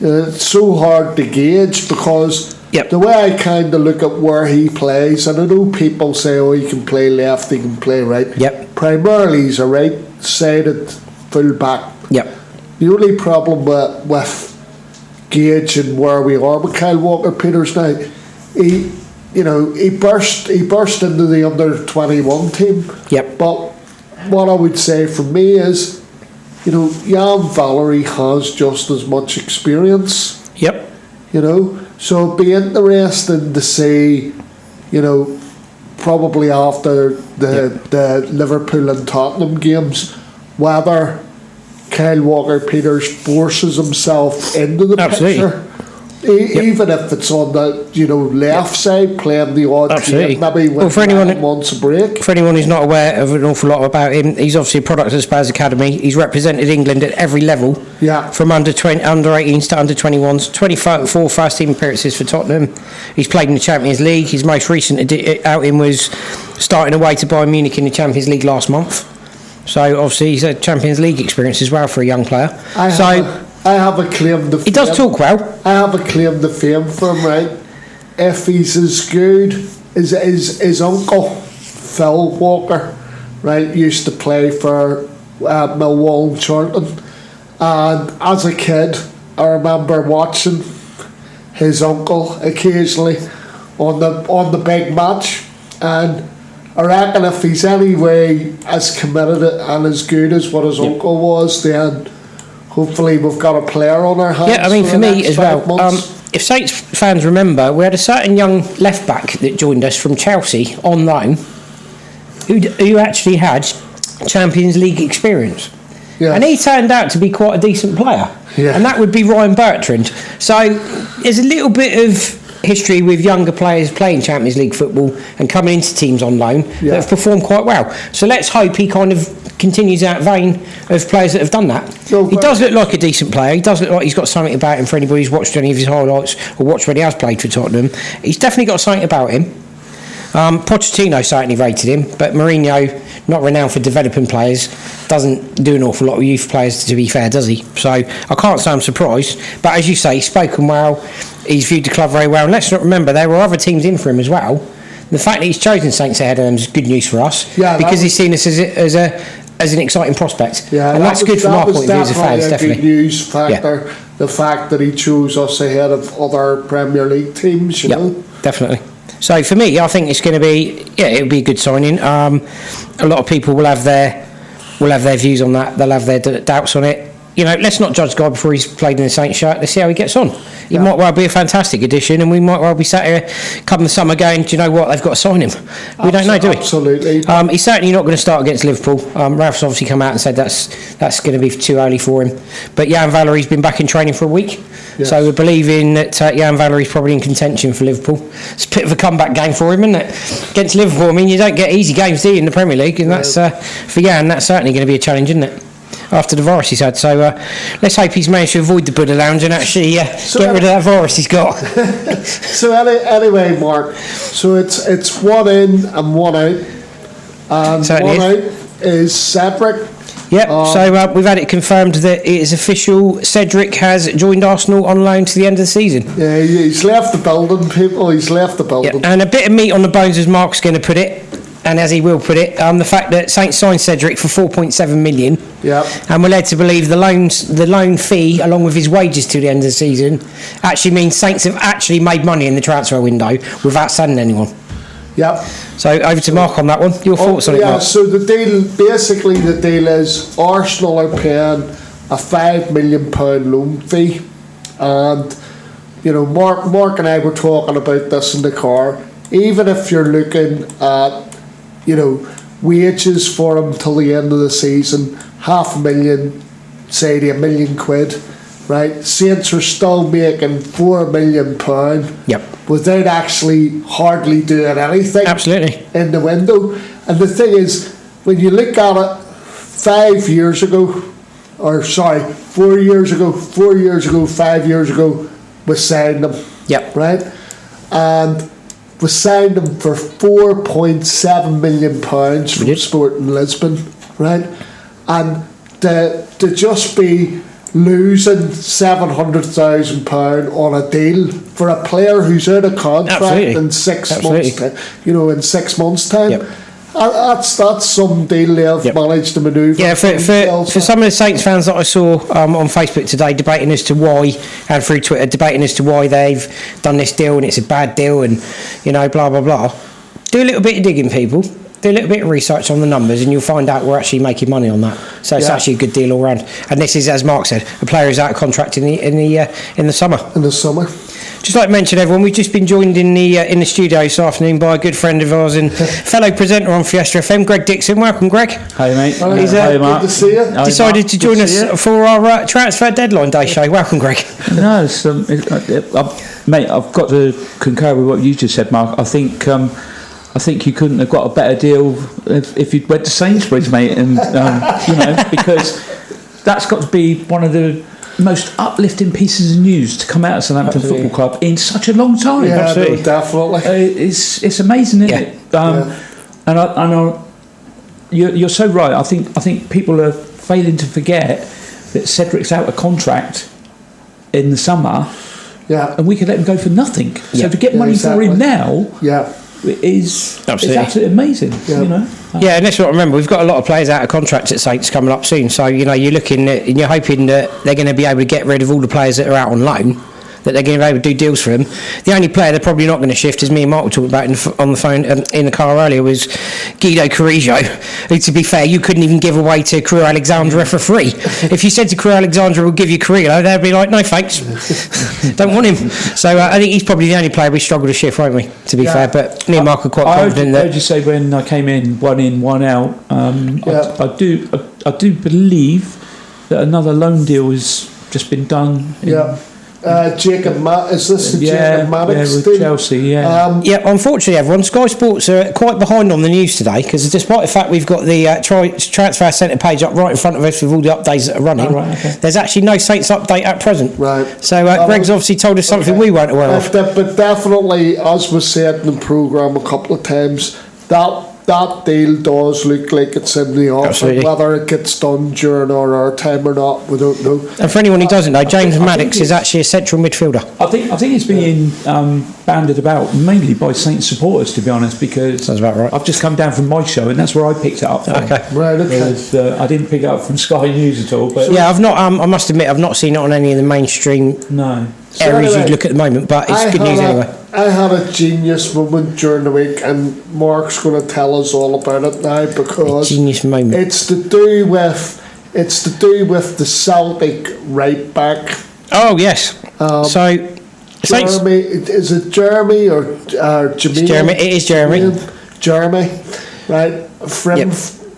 It's so hard to gauge because the way I kind of look at where he plays, and I know people say, oh, he can play left, he can play right. Primarily, he's a right-sided full-back. The only problem with gauging where we are with Kyle Walker-Peters now, he burst into the under-21 team. But what I would say for me is, you know, Jan Valery has just as much experience. You know, so it'd be interesting to see, you know, probably after the Liverpool and Tottenham games, whether Kyle Walker-Peters forces himself into the picture Even if it's on the left side, playing the odd Absolutely. game, maybe when for anyone wants a break. For anyone who's not aware of an awful lot about him, he's obviously a product of the Spurs Academy. He's represented England at every level, from under 18s to under 21s, 24 first team appearances for Tottenham. He's played in the Champions League. His most recent outing was starting away to Bayern Munich in the Champions League last month. So obviously he's had Champions League experience as well for a young player. I have a claim to fame. He does talk well. I have a claim to fame for him, right? If he's as good as his uncle, Phil Walker, right, used to play for Millwall and Charlton. And as a kid, I remember watching his uncle occasionally on the big match. And I reckon if he's anyway as committed and as good as what his uncle was, then hopefully we've got a player on our hands. Yeah, I mean, for me as well, if Saints fans remember, we had a certain young left back that joined us from Chelsea on loan who actually had Champions League experience. Yeah. And he turned out to be quite a decent player. Yeah. And that would be Ryan Bertrand. So there's a little bit of history with younger players playing Champions League football and coming into teams on loan that have performed quite well. So let's hope he kind of continues that vein of players that have done that. He does look like a decent player. He does look like he's got something about him for anybody who's watched any of his highlights or watched when he has played for Tottenham. He's definitely got something about him. Pochettino certainly rated him, but Mourinho, not renowned for developing players, doesn't do an awful lot with youth players, to be fair, does he? So I can't say I'm surprised, but as you say, he's spoken well, he's viewed the club very well, and let's not remember there were other teams in for him as well. The fact that he's chosen Saints ahead of them is good news for us, because he's seen us as an exciting prospect, and that's good from our point of view as a fans, definitely. Good news factor, the fact that he chose us ahead of other Premier League teams, you know? Definitely. So for me, I think it's going to be it'll be a good signing. A lot of people will have their views on that. They'll have their doubts on it. Let's not judge God before he's played in the Saints shirt. Let's see how he gets on. He might well be a fantastic addition, and we might well be sat here come the summer going, do you know what? They've got to sign him. We don't know, do we? Absolutely. He's certainly not going to start against Liverpool. Ralph's obviously come out and said that's going to be too early for him. But Jan Valerie's been back in training for a week. Yes. So we're believing that Jan Valerie's probably in contention for Liverpool. It's a bit of a comeback game for him, isn't it? Against Liverpool, I mean, you don't get easy games, do you, in the Premier League? And that's for Jan, that's certainly going to be a challenge, isn't it? After the virus he's had, so let's hope he's managed to avoid the Buddha Lounge and actually get rid of that virus he's got. So anyway, Mark, so it's one in and one out, and certainly one out is Cedric. Yep, so we've had it confirmed that it is official. Cedric has joined Arsenal on loan to the end of the season. Yeah, he's left the building, people. He's left the building. Yep. And a bit of meat on the bones, as Mark's going to put it, and as he will put it, the fact that Saints signed Cedric for 4.7 million. Yeah. And we're led to believe the loan fee, along with his wages to the end of the season, actually means Saints have actually made money in the transfer window without sending anyone. Yep. So over to Mark on that one. Your thoughts on it, Mark? So the deal is Arsenal are paying a £5 million loan fee, and Mark and I were talking about this in the car. Even if you're looking at wages for him till the end of the season, £500,000, say to £1 million, right? Saints are still making £4 million. Yep. Without actually hardly doing anything. Absolutely. In the window. And the thing is, when you look at it 4 years ago, 5 years ago, we signed them. Yep. Right? And we signed them for £4.7 million from Sporting Lisbon. Right? And to just be losing £700,000 on a deal for a player who's out of contract in 6 months, in 6 months' time. Yep. That's some deal they've managed to manoeuvre. Yeah, for some of the Saints fans that I saw on Facebook today debating as to why, and through Twitter debating as to why they've done this deal and it's a bad deal and blah blah blah. Do a little bit of digging, people. Do a little bit of research on the numbers and you'll find out we're actually making money on that. So it's actually a good deal all round. And this is, as Mark said, a player who's out of contract in the summer. In the summer. Just like to mention, everyone, we've just been joined in the studio this afternoon by a good friend of ours and fellow presenter on Fiesta FM, Greg Dixon. Welcome, Greg. Hey, mate. He's Hey, Mark. Good to see you. decided to join us for our transfer deadline day show. Welcome, Greg. No, mate, I've got to concur with what you just said, Mark. I think you couldn't have got a better deal if you'd went to Sainsbury's, mate, and because that's got to be one of the most uplifting pieces of news to come out of Southampton Football Club in such a long time. Yeah, no, definitely. It's amazing, isn't it? And you're so right. I think people are failing to forget that Cedric's out of contract in the summer. Yeah, and we could let him go for nothing. So to get money for him now, is absolutely amazing. Yeah. Yeah, and let's not remember, we've got a lot of players out of contract at Saints coming up soon. So you're looking at, and you're hoping that they're going to be able to get rid of all the players that are out on loan, that they're going to be able to do deals for him. The only player they're probably not going to shift, as me and Mark were talking about on the phone in the car earlier, was Guido Carrillo, who, to be fair, you couldn't even give away to Crew Alexandra for free. If you said to Crew Alexandra, we'll give you Carrillo, they'd be like, no thanks, don't want him. So I think he's probably the only player we struggle to shift, won't we, to be fair. But me and Mark are quite confident that... I heard you say when I came in, one out, I do believe that another loan deal has just been done. Jacob Maddox with Chelsea, unfortunately, everyone, Sky Sports are quite behind on the news today, because despite the fact we've got the transfer centre page up right in front of us with all the updates that are running, there's actually no Saints update at present. Right. So Greg's obviously told us something we weren't aware of. But definitely, as was said in the programme a couple of times, that deal does look like it's in the offing. Absolutely. Whether it gets done during our time or not, we don't know. And for anyone who doesn't know, James Maddox is actually a central midfielder. I think it's being banded about mainly by Saints supporters, to be honest, because sounds about right. I've just come down from my show and that's where I picked it up from. Okay. Right, okay. Whereas, I didn't pick it up from Sky News at all. But I've not. I must admit, I've not seen it on any of the mainstream areas you'd look at the moment, but it's good news anyway. I had a genius moment during the week, and Mark's going to tell us all about it now, because genius moment. It's to do with the Celtic right back. Oh yes. So Jeremy, is it Jeremy or Jermaine? Jeremy. It is Jeremy. Jeremy, right?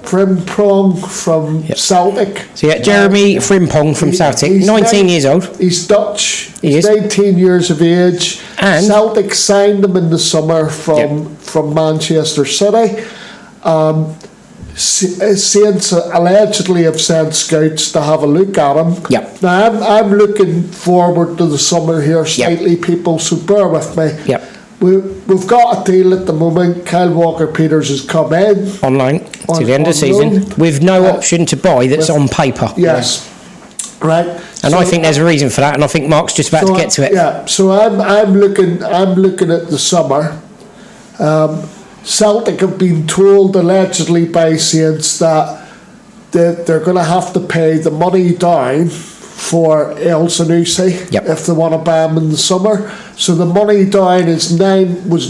Frimpong from Celtic. So Jeremy Frimpong from Celtic, 19 years old. He's Dutch. He is 19 years of age. And Celtic signed him in the summer from Manchester City. Saints allegedly have sent scouts to have a look at him. Yep. Now I'm looking forward to the summer here slightly, people, so bear with me. Yep. We've got a deal at the moment. Kyle Walker-Peters has come in on loan to the end of the season with no option to buy that's on paper. Yes. Right. And I think there's a reason for that, and I think Mark's just about to get to it. Yeah. So I'm looking at the summer. Celtic have been told allegedly by Saints that they're going to have to pay the money down for El Sanusi if they want to buy him in the summer. So the money down was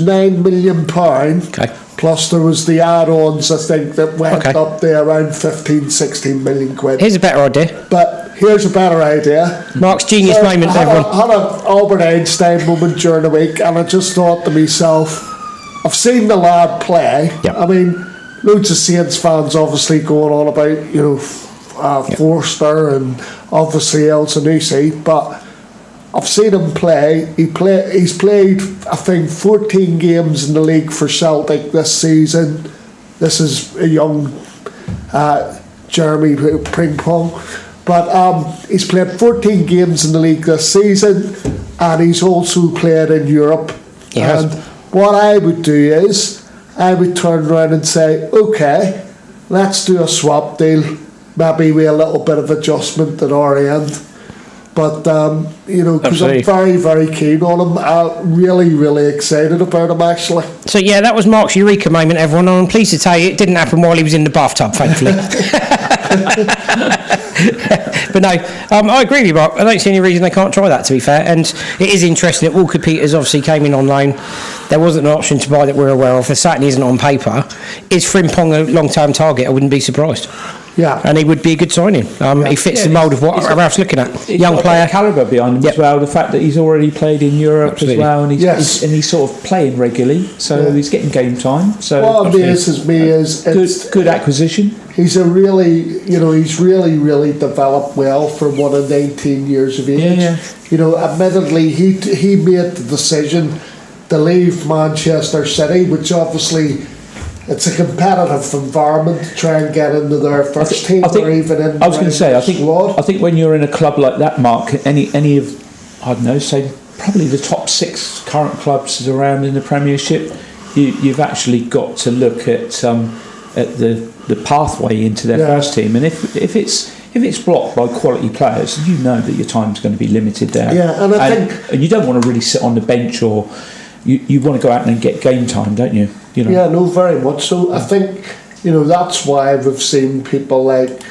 £9 million. Okay. Plus there was the add-ons, I think, that went up there around 15-16 million quid. Here's a better idea. But here's a better idea. Mark's genius moment, everyone. I had an Albert Einstein moment during the week, and I just thought to myself, I've seen the lad play. Yep. I mean, loads of Saints fans obviously going on about, Forster and obviously El Sanusi, but I've seen him play. He's played, I think, 14 games in the league for Celtic this season. This is a young Jeremy Frimpong, but he's played 14 games in the league this season, and he's also played in Europe. And what I would do is I would turn around and say, okay, let's do a swap deal, maybe with a little bit of adjustment at our end. But, because I'm very, very keen on him. I'm really, really excited about him, actually. So, that was Mark's Eureka moment, everyone. And I'm pleased to tell you it didn't happen while he was in the bathtub, thankfully. But no, I agree with you, Mark. I don't see any reason they can't try that, to be fair. And it is interesting that Walker-Peters obviously came in on loan. There wasn't an option to buy that we're aware of. There certainly isn't on paper. Is Frimpong a long-term target? I wouldn't be surprised. Yeah. And he would be a good signing. He fits the mould of what Ralph's looking at. He's Young got player. calibre behind him as well. The fact that he's already played in Europe Absolutely. as well, and Yes. he's sort of playing regularly, so he's getting game time. So What amazes me is good acquisition. he's he's really developed well for one of 19 years of age. Yeah. Admittedly, he made the decision to leave Manchester City, which obviously it's a competitive environment to try and get into their first team or even in. I was going to say, I squad. think when you're in a club like that, Mark, any of, I don't know, say probably the top 6 current clubs around in the Premiership, you've actually got to look at the pathway into their first team, and if it's blocked by quality players, you know that your time's going to be limited there. Yeah, and I think, and you don't want to really sit on the bench, or you want to go out and get game time, don't you? Yeah, no, very much so. I think that's why we've seen people like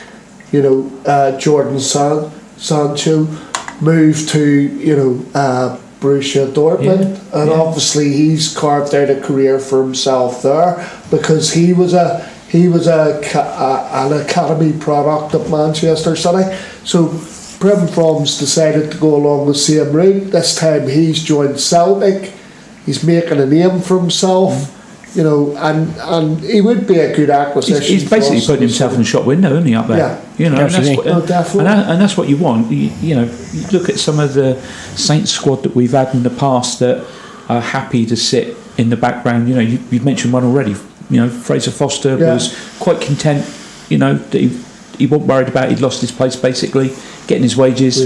Jordan Sancho move to Borussia Dortmund, and obviously he's carved out a career for himself there because he was an academy product of Manchester City. So Brim From's decided to go along the same route. This time he's joined Celtic. He's making a name for himself. And he would be a good acquisition. He's basically putting himself in the shop window, isn't he, up there? Yeah, absolutely. And that's what you want. You look at some of the Saints squad that we've had in the past that are happy to sit in the background. You've mentioned one already. Fraser Foster was quite content. That he wasn't worried about. He'd lost his place, basically, getting his wages.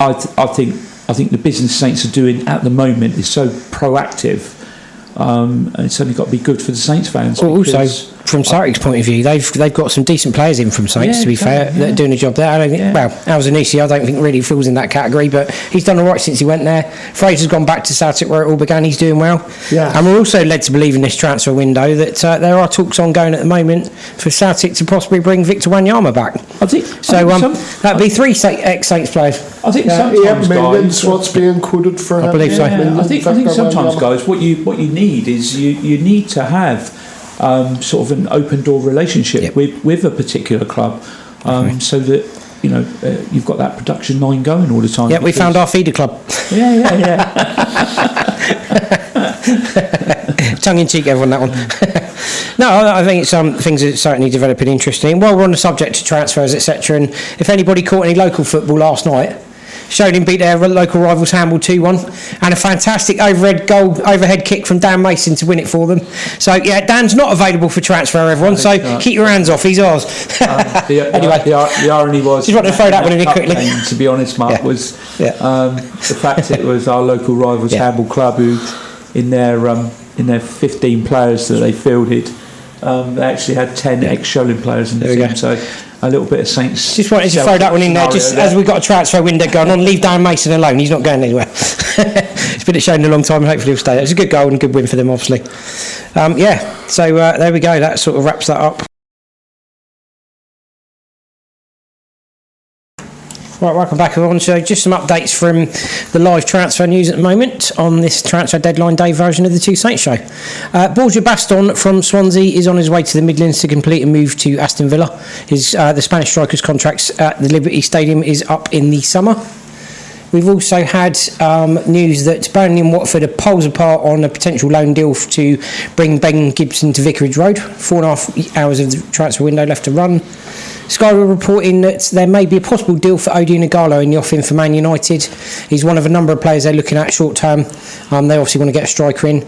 I think the business Saints are doing at the moment is so proactive. And it's only got to be good for the Saints fans. Well, also, from Celtic's point of view, they've got some decent players in from Saints, to be fair, that are doing a job there. I don't think, well, Al Zanussi, I don't think really falls in that category, but he's done all right since he went there. Fraser's gone back to Celtic where it all began. He's doing well. Yeah. And we're also led to believe in this transfer window that there are talks ongoing at the moment for Celtic to possibly bring Victor Wanyama back. That'd be 3 ex-Saints players. I think sometimes, guys, what's being quoted for him. I believe so. I think sometimes, guys, what you need is you need to have sort of an open door relationship with a particular club, so that you've got that production line going all the time. Yeah, we found our feeder club. Yeah. Tongue in cheek, everyone, that one. No, I think things are certainly developing interesting. While we're on the subject of transfers, etc., and if anybody caught any local football last night, Sholing beat their local rivals Hamble 2-1, and a fantastic overhead kick from Dan Mason to win it for them. So Dan's not available for transfer, everyone. So keep your hands off. He's ours. Anyway, the irony was just wanted to throw that one in quickly. To be honest, Mark, was the fact it was our local rivals Hamble Club who, in their 15 players that they fielded, they actually had 10 ex-Sholing players in the team. So a little bit of Saints. Just wanted to throw that one in there, just as we've got a transfer window going on. Leave Dan Mason alone. He's not going anywhere. It's been at Sholing a long time. Hopefully he'll stay. It's a good goal and a good win for them, obviously. So there we go. That sort of wraps that up. Right, welcome back everyone. So just some updates from the live transfer news at the moment on this transfer deadline day version of the Two Saints show. Borja Baston from Swansea is on his way to the Midlands to complete a move to Aston Villa. The Spanish striker's contract at the Liberty Stadium is up in the summer. We've also had news that Burnley and Watford are poles apart on a potential loan deal to bring Ben Gibson to Vicarage Road. 4.5 hours of the transfer window left to run. Sky were reporting that there may be a possible deal for Odion Ighalo in the offing for Man United. He's one of a number of players they're looking at short term. They obviously want to get a striker in.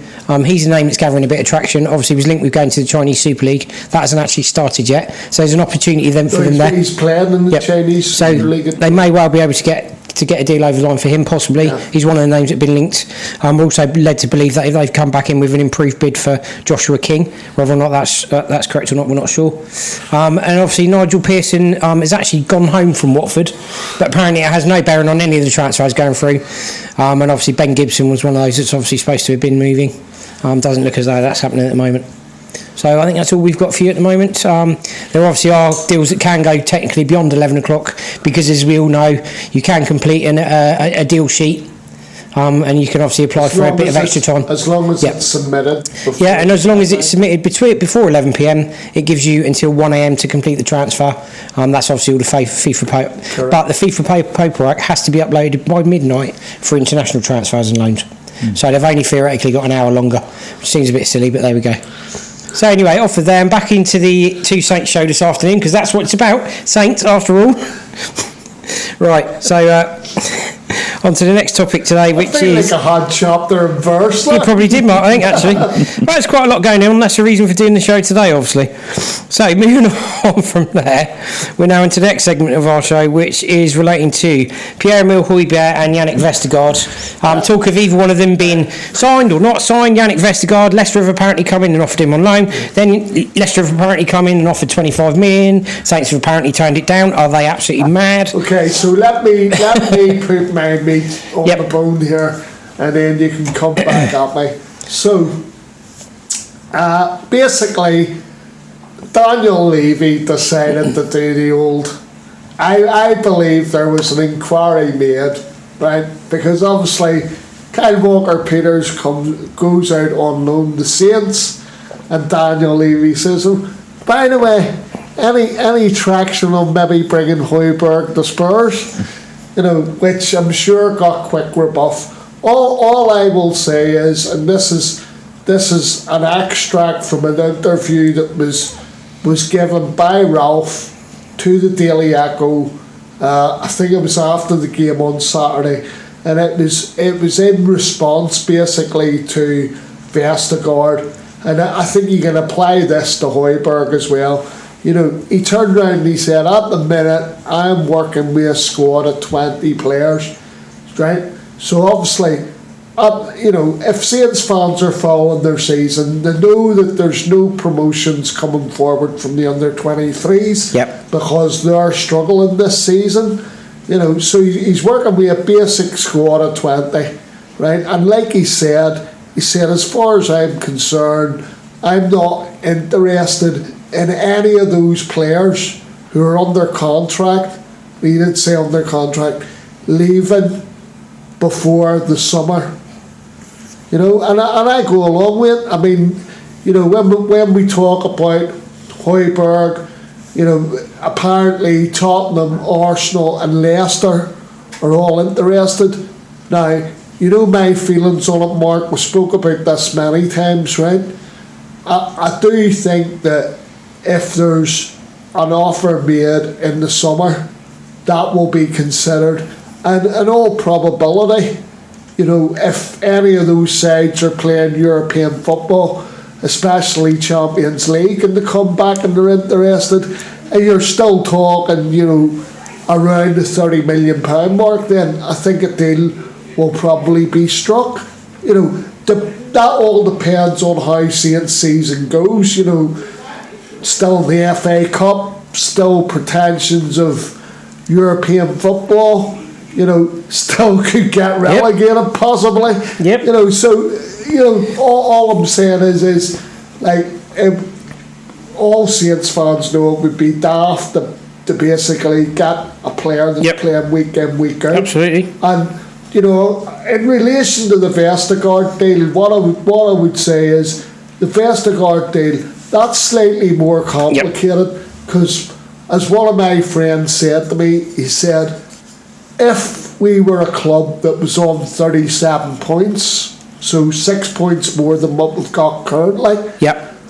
He's a name that's gathering a bit of traction. Obviously, he was linked with going to the Chinese Super League. That hasn't actually started yet. So there's an opportunity then for them there. He's playing in the Chinese Super League. They may well be able to get a deal over the line for him, possibly. He's one of the names that have been linked. We're also led to believe that if they've come back in with an improved bid for Joshua King, whether or not that's correct or not, we're not sure. And obviously Nigel Pearson has actually gone home from Watford, but apparently it has no bearing on any of the transfers going through. And obviously Ben Gibson was one of those that's obviously supposed to have been moving. Doesn't look as though that's happening at the moment. So I think that's all we've got for you at the moment. There obviously are deals that can go technically beyond 11 o'clock because, as we all know, you can complete a deal sheet and you can obviously apply for a bit of extra time. As long as Yep. it's submitted. Yeah, and as long as it's submitted before 11 p.m, it gives you until 1 a.m. to complete the transfer. That's obviously all the FIFA paper. But the FIFA paperwork has to be uploaded by midnight for international transfers and loans. So they've only theoretically got an hour longer, which seems a bit silly, but there we go. So anyway, off with them, back into the Two Saints show this afternoon, because that's what it's about, Saints after all. Right, so on to the next topic today, which is... like a hard chapter in verse. You probably did, Mark, I think, actually. But there's quite a lot going on. That's the reason for doing the show today, obviously. So, moving on from there, we're now into the next segment of our show, which is relating to Pierre-Emile Højbjerg and Yannick Vestergaard. Talk of either one of them being signed or not signed. Yannick Vestergaard, Leicester have apparently come in and offered him on loan. Then Leicester have apparently come in and offered 25 million. Saints have apparently turned it down. Are they absolutely mad? Okay, so let me put my meat on the bone here, and then you can come back at me. So, basically, Daniel Levy decided to do the old. I believe there was an inquiry made, right? Because obviously, Kyle Walker-Peters goes out on loan to Saints, and Daniel Levy says, "Oh, by the way, any traction on maybe bringing Højbjerg to Spurs?" You know, which I'm sure got quick rebuff. All I will say is, and this is an extract from an interview that was given by Ralph to the Daily Echo. I think it was after the game on Saturday, and it was in response basically to Vestergaard, and I think you can apply this to Højbjerg as well. You know, he turned around and he said, "At the minute, I'm working with a squad of 20 players," right? So obviously, you know, if Saints fans are following their season, they know that there's no promotions coming forward from the under-23s because they are struggling this season. You know, so he's working with a basic squad of 20, right? And like he said, as far as I'm concerned, I'm not interested in any of those players who are under contract, he didn't say under contract, leaving before the summer. You know, and I go along with it. I mean, you know, when we talk about Højbjerg, you know, apparently Tottenham, Arsenal and Leicester are all interested. Now, you know my feelings on it, Mark, we spoke about this many times, right? I do think that if there's an offer made in the summer, that will be considered. And in all probability, you know, if any of those sides are playing European football, especially Champions League, and they come back and they're interested, and you're still talking, you know, around the £30 million mark, then I think a deal will probably be struck. You know, that all depends on how Saints season goes, you know. Still in the FA Cup, still pretensions of European football, you know, still could get relegated possibly. You know, so, you know, all I'm saying is like, all Saints fans know it would be daft to basically get a player that's playing week in, week out. Absolutely. And, you know, in relation to the Vestergaard deal, what I would say is the Vestergaard deal, that's slightly more complicated because, as one of my friends said to me, he said, if we were a club that was on 37 points, so 6 points more than what we've got currently,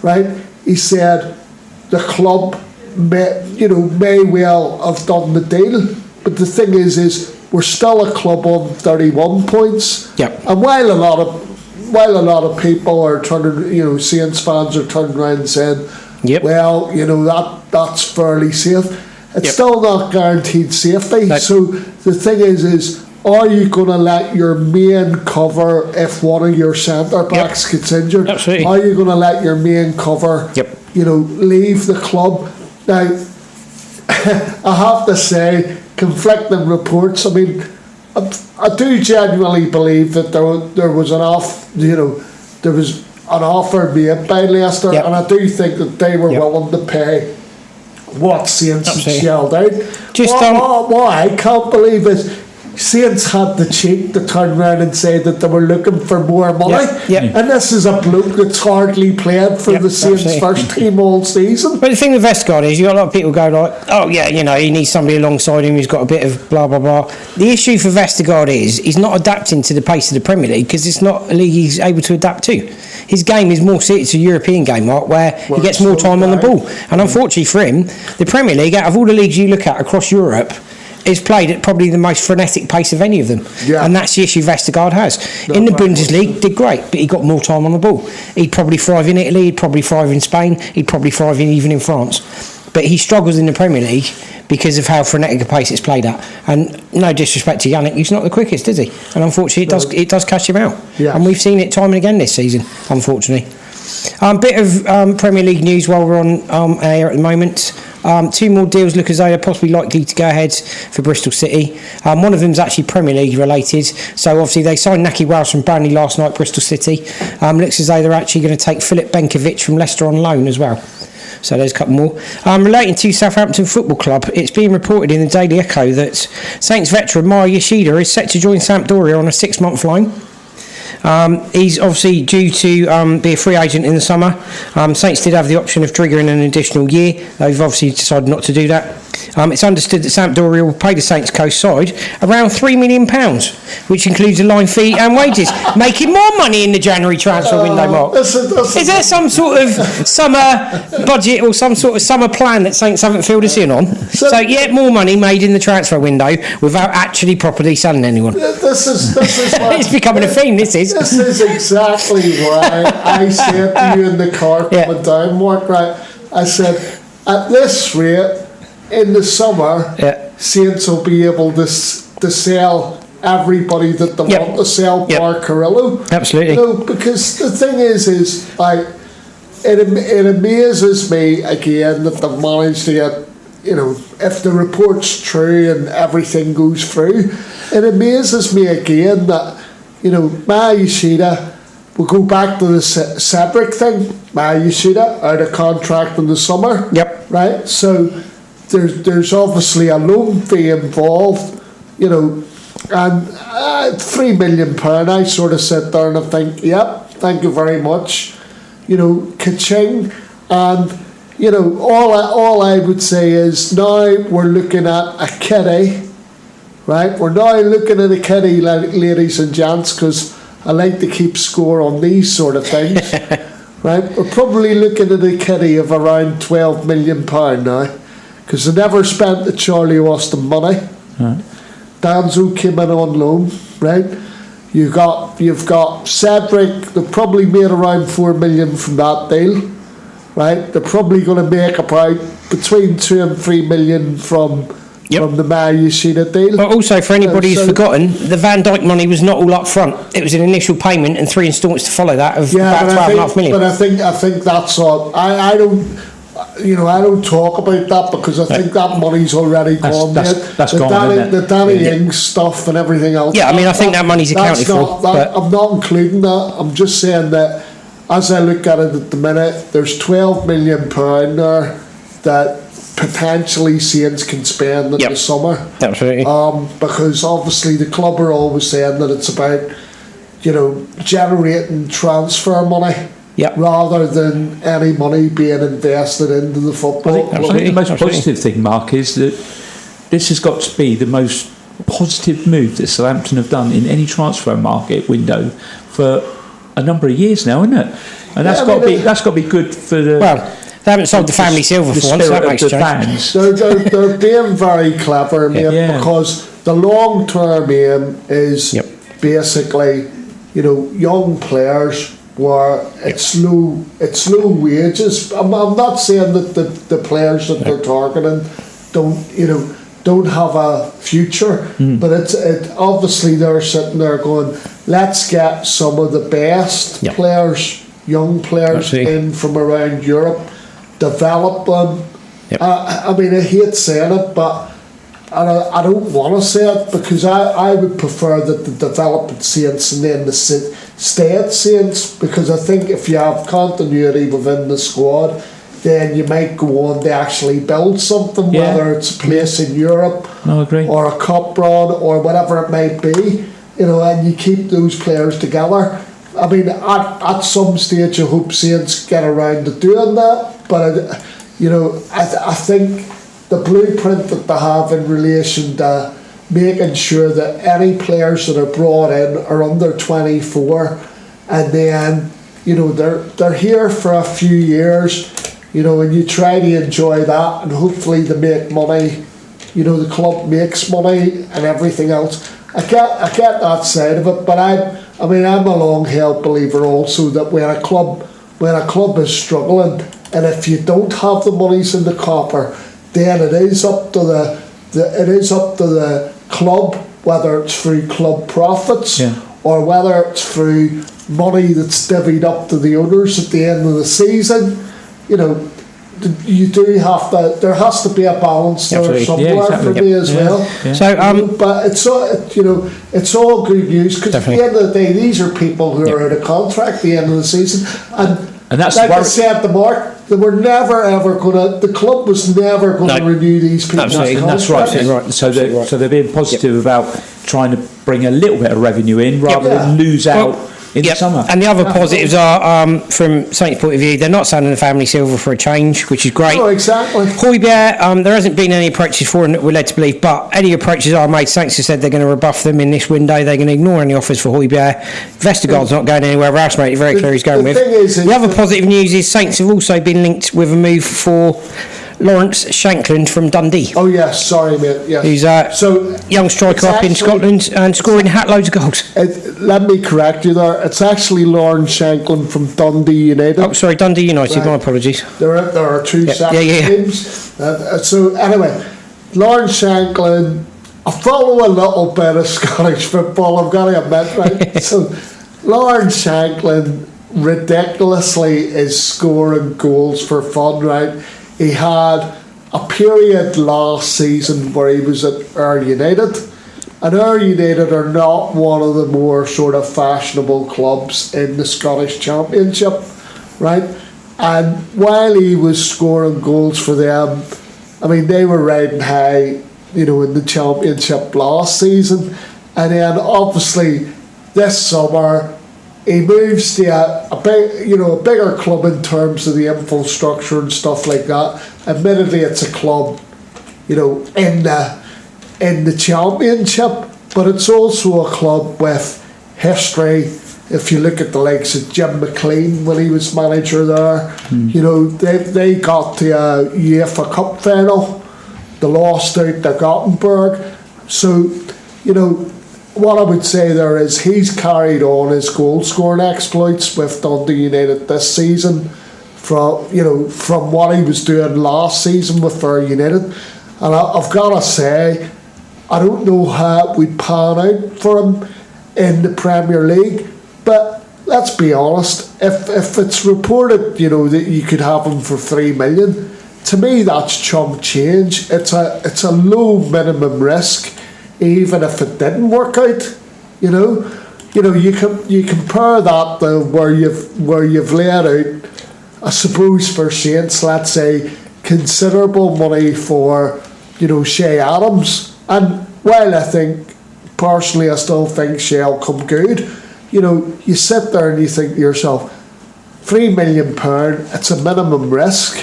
right? He said the club may well have done the deal, but the thing is we're still a club on 31 points, and while a lot of people are turning, you know, Saints fans are turning around and saying, well, you know, that's fairly safe, it's still not guaranteed safety. So the thing is are you going to let your main cover, if one of your centre backs gets injured, Absolutely. are you going to let your main cover, you know, leave the club? Now, I have to say, conflicting reports. I mean, I do genuinely believe that there was an offer made by Leicester, and I do think that they were willing to pay what Saints shelled out. What I can't believe is Saints had the cheek to turn around and say that they were looking for more money. And this is a bloke that's hardly played for the Saints first team all season. But the thing with Vestergaard is, you got a lot of people go like, oh yeah, you know, he needs somebody alongside him who's got a bit of blah blah blah. The issue for Vestergaard is he's not adapting to the pace of the Premier League because it's not a league he's able to adapt to. His game is more suited to a European game, Mark, where he gets more time on the ball. And unfortunately for him, the Premier League, out of all the leagues you look at across Europe, is played at probably the most frenetic pace of any of them. And that's the issue Vestergaard has. In the Bundesliga, did great, but he got more time on the ball. He'd probably thrive in Italy, he'd probably thrive in Spain, he'd probably thrive even in France. But he struggles in the Premier League because of how frenetic a pace it's played at. And no disrespect to Yannick, he's not the quickest, is he? And unfortunately, it does catch him out. And we've seen it time and again this season, unfortunately. Bit of Premier League news while we're on air at the moment. 2 more deals look as though they're possibly likely to go ahead for Bristol City. One of them is actually Premier League related. So obviously they signed Naki Wells from Burnley last night, Bristol City. Looks as though they're actually going to take Filip Benkovic from Leicester on loan as well. So there's a couple more. Relating to Southampton Football Club, it's being reported in the Daily Echo that Saints veteran Mara Yoshida is set to join Sampdoria on a 6-month loan. He's obviously due to be a free agent in the summer. Saints did have the option of triggering an additional year. They've obviously decided not to do that. It's understood that Sampdoria will pay the Saints coast side around £3 million, which includes a line fee and wages, making more money in the January transfer window, Mark. Is there some sort of summer budget or some sort of summer plan that Saints haven't filled us in on? So yet more money made in the transfer window without actually properly selling anyone. This is what, it's becoming a theme, this is. This is exactly why I said to you in the car coming down, Mark, right? I said, at this rate, in the summer, Saints will be able to sell everybody that they want to sell, bar Carrillo. Absolutely. You know, because the thing is like, it amazes me again that they've managed to get, you know, if the report's true and everything goes through, it amazes me again that, you know, Maya Yoshida, we'll go back to the Cedric thing. Maya Yoshida out of contract in the summer. Right? So there's obviously a loan fee involved, you know, and £3 million, I sort of sit there and I think, thank you very much, you know, ka-ching. And, you know, all I would say is now we're looking at a kitty, right? We're now looking at a kitty, ladies and gents, because I like to keep score on these sort of things, right? We're probably looking at a kitty of around £12 million now, because they never spent the Charlie Austin money. Danzo came in on loan, right? You've got Cedric. They probably made around £4 million from that deal, right? They're probably going to make about between £2 and £3 million from the Maya Yoshida deal. But also, for anybody who's forgotten, the Van Dijk money was not all up front. It was an initial payment and 3 instalments to follow that of about £12.5 million. But I think that's all. I don't talk about that because I think that money's already gone. That's gone. The Danny Ings stuff and everything else. Yeah, I mean, I think that money's accounted for. I'm not including that. I'm just saying that as I look at it at the minute, there's £12 million there that potentially Saints can spend in the summer. Absolutely. Because obviously the club are always saying that it's about, you know, generating transfer money. Rather than any money being invested into the football. I think the most positive thing, Mark, is that this has got to be the most positive move that Southampton have done in any transfer market window for a number of years now, isn't it? And that's got to be good for the. Well, they haven't sold the family silver for once. That makes a change. They're being very clever, because the long-term aim is basically, you know, young players. Where it's low wages. I'm not saying that the players that they're targeting don't have a future, but it obviously they're sitting there going, let's get some of the best players, young players in from around Europe, develop them. I mean, I hate saying it, but I don't want to say it because I would prefer that the development Saints and then the stay at Saints, because I think if you have continuity within the squad, then you might go on to actually build something, Yeah. whether it's a place in Europe No, I agree. or a cup run or whatever it might be, and you keep those players together. I mean, at some stage, I hope Saints get around to doing that, but I think the blueprint that they have in relation to making sure that any players that are brought in are under 24, and then they're here for a few years, and you try to enjoy that, and hopefully they make money. The club makes money and everything else. I get that side of it, but I'm a long-held believer also that when a club is struggling, and if you don't have the monies in the copper, then it is up to the club, whether it's through club profits or whether it's through money that's divvied up to the owners at the end of the season. You do have to. There has to be a balance there somewhere for me as well. Yeah. So, but it's all good news, because at the end of the day, these are people who are out of contract at the end of the season, and that's like I said to Mark, they were never ever going to. The club was never going to renew these people's contracts. That's right. So they're being positive about trying to bring a little bit of revenue in rather than lose out in the summer. And the other positives are, from Saints' point of view, they're not selling the family silver for a change, which is great. Oh, exactly. Højbjerg, there hasn't been any approaches for him that we're led to believe, but any approaches are made. Saints have said they're going to rebuff them in this window. They're going to ignore any offers for Højbjerg. Vestergaard's not going anywhere else, mate. Very clear he's going with. The other positive news is Saints have also been linked with a move for Lawrence Shankland from Dundee. Oh yes, sorry mate. Yes. Who's a young striker up in Scotland and scoring hat loads of goals. Let me correct you there. It's actually Lawrence Shankland from Dundee United. Oh, sorry, Dundee United. Right. My apologies. There are two separate teams. So anyway, Lawrence Shankland. I follow a little bit of Scottish football, I've got to admit, right? So Lawrence Shankland ridiculously is scoring goals for fun, right? He had a period last season where he was at Ayr United, and Ayr United are not one of the more sort of fashionable clubs in the Scottish Championship, right? And while he was scoring goals for them, I mean, they were riding high, in the Championship last season, and then obviously this summer he moves to a bigger club in terms of the infrastructure and stuff like that. Admittedly, it's a club, in the Championship, but it's also a club with history. If you look at the likes of Jim McLean when he was manager there, they got to a UEFA Cup final. They lost out to Gothenburg. So, what I would say there is he's carried on his goal scoring exploits with Dundee United this season from what he was doing last season with Ayr United. And I've got to say, I don't know how it would pan out for him in the Premier League, but let's be honest, if it's reported that you could have him for 3 million, to me that's chump change. It's a low minimum risk. Even if it didn't work out, you compare that to where you've laid out, I suppose for Saints, let's say, considerable money for Shay Adams. And while I think personally, I still think Shay'll come good. You sit there and you think to yourself, £3 million, it's a minimum risk.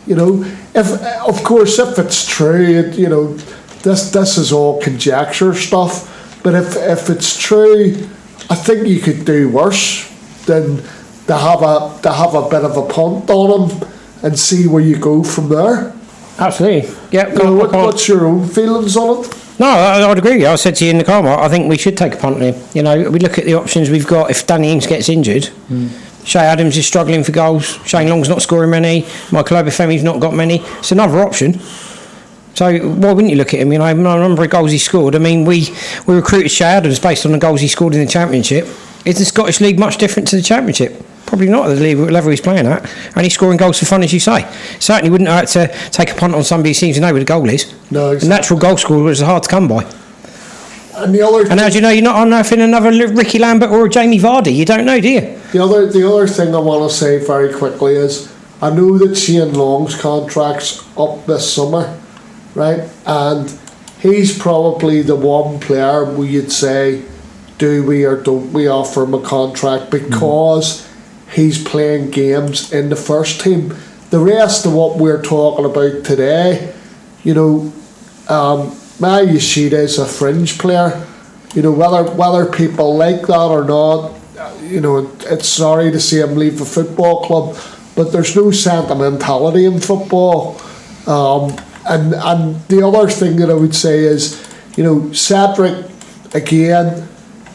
If it's true, This is all conjecture stuff, but if it's true, I think you could do worse than to have a bit of a punt on him and see where you go from there. Absolutely. Yeah. What's your own feelings on it? No, I'd agree. I said to you in the car, Mark, I think we should take a punt on him. We look at the options we've got. If Danny Ings gets injured, Shay Adams is struggling for goals. Shane Long's not scoring many. Michael Obafemi's not got many. It's another option. So why wouldn't you look at him? A number of goals he scored. we recruited Shay Adams based on the goals he scored in the Championship. Is the Scottish League much different to the Championship? Probably not at the level he's playing at. And he's scoring goals for fun, as you say. Certainly wouldn't hurt to take a punt on somebody who seems to know where the goal is. No, exactly. The natural goal scorer is hard to come by. And the other, and as you know, you're not unearthing another Ricky Lambert or a Jamie Vardy. You don't know, do you? The other thing I want to say very quickly is I know that Shane Long's contract's up this summer, right? And he's probably the one player where you'd say, do we or don't we offer him a contract, because he's playing games in the first team. The rest of what we're talking about today, you know, Maya Yoshida is a fringe player. You know, whether people like that or not, you know, it's sorry to see him leave the football club, but there's no sentimentality in football. And the other thing that I would say is, you know, Cedric, again,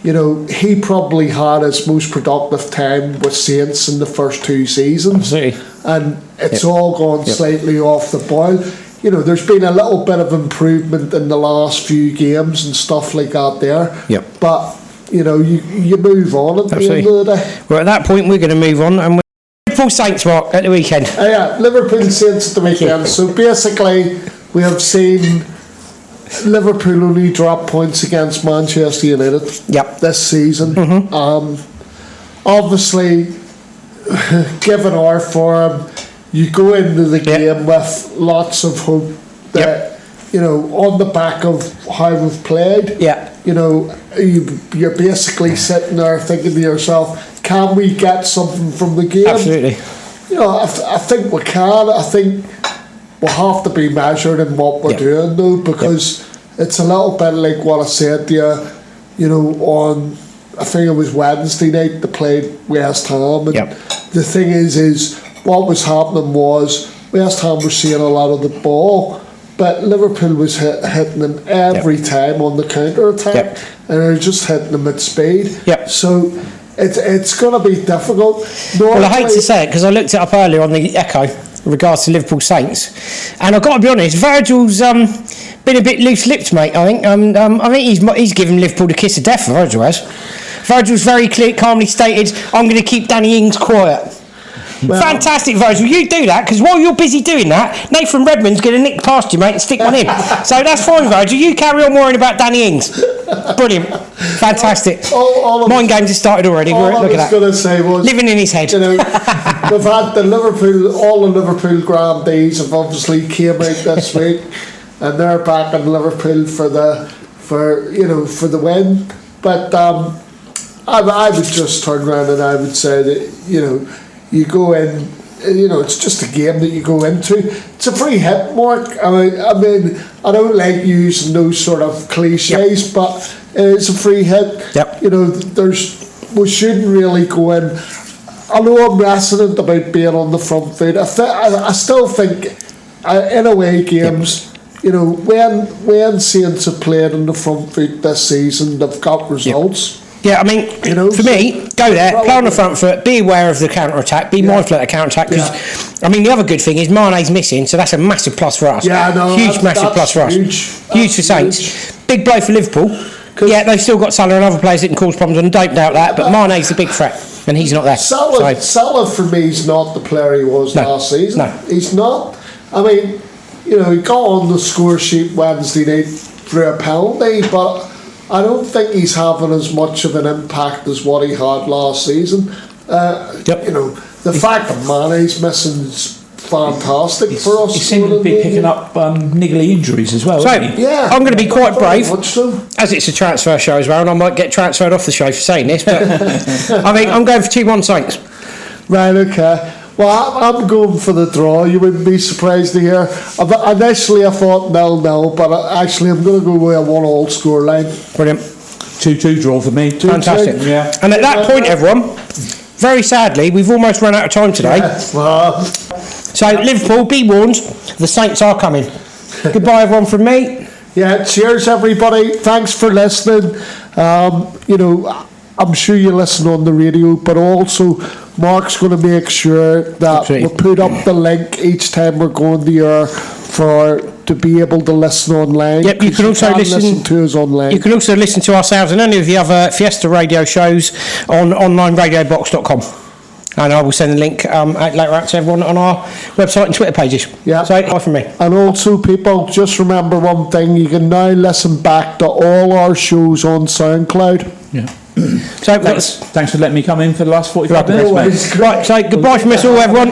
you know, he probably had his most productive time with Saints in the first 2 seasons. Absolutely. And it's all gone slightly off the boil. You know, there's been a little bit of improvement in the last few games and stuff like that there. Yep. But, you know, you move on at the end of the day. Well, at that point, we're going to move on. And Liverpool Saints, Mark, at the weekend. Yeah, Liverpool Saints at the weekend. So basically, we have seen Liverpool only drop points against Manchester United this season. Obviously, given our form, you go into the game with lots of hope that, you know, on the back of how we've played, you know, you're basically sitting there thinking to yourself, can we get something from the game? Absolutely. You know, I think we can. I think we'll have to be measured in what we're doing, though, because it's a little bit like what I said to you know, on, I think it was Wednesday night, they played West Ham, and the thing is what was happening was West Ham was seeing a lot of the ball, but Liverpool was hitting them every time on the counter attack, and they're just hitting them at speed. So it's going to be difficult. Well, I hate to say it because I looked it up earlier on the Echo in regards to Liverpool Saints, and I've got to be honest, Virgil's been a bit loose-lipped, mate. I think. I think he's given Liverpool the kiss of death. Virgil has. Virgil's very clear, calmly stated, "I'm going to keep Danny Ings quiet." Well, fantastic, Virgil. You do that because while you're busy doing that, Nathan Redmond's going to nick past you, mate, and stick one in. So that's fine, Virgil. You carry on worrying about Danny Ings. Brilliant, fantastic. Mind games have started already. All Look I was going to say was living in his head. You know, we've had all the Liverpool grandees have obviously came out this week, and they're back in Liverpool for the win. But I would just turn around and I would say that, you know, you go in, you know, it's just a game that you go into. It's a free hit, Mark. I mean, I don't like using those sort of cliches, but it's a free hit. You know, we shouldn't really go in. I know I'm reticent about being on the front foot. I still think, in away games, you know, when Saints have played on the front foot this season, they've got results. Yeah, I mean, you know, for me, go there, play on the front foot, be aware of the counter-attack, be mindful of the counter-attack, because, I mean, the other good thing is Mane's missing, so that's a massive plus for us. Yeah, no, huge, massive plus for us. Huge for Saints. Big blow for Liverpool. Yeah, they've still got Salah and other players that can cause problems, and don't doubt that, but Mane's the big threat, and he's not there. Salah for me is not the player he was last season. No. He's not. I mean, you know, he got on the score sheet Wednesday night for a penalty, but I don't think he's having as much of an impact as what he had last season. You know, the fact that Mane's missing is fantastic for us. He seems to be picking up niggly injuries as well. So, yeah, I'm going to be quite brave, so. as it's a transfer show as well, and I might get transferred off the show for saying this, but I mean, I'm going for 2-1 Saints. Right, okay. Well, I'm going for the draw. You wouldn't be surprised to hear. Initially, I thought 0-0, but actually, I'm going to go with a 1-1 scoreline. Brilliant. 2-2 draw for me. Fantastic. Yeah. And at that point, everyone, very sadly, we've almost run out of time today. Well. So, Liverpool, be warned, the Saints are coming. Goodbye, everyone, from me. Yeah, cheers, everybody. Thanks for listening. You know, I'm sure you listen on the radio, but also Mark's going to make sure that we put up the link each time we're going to air to be able to listen online. Yep, you can also listen to us online. You can also listen to ourselves and any of the other Fiesta radio shows on onlineradiobox.com. And I will send the link later out to everyone on our website and Twitter pages. Yeah. So, bye from me. And also, people, just remember one thing. You can now listen back to all our shows on SoundCloud. Yeah. So thanks for letting me come in for the last 45 minutes, mate. Right, so goodbye from us all, everyone.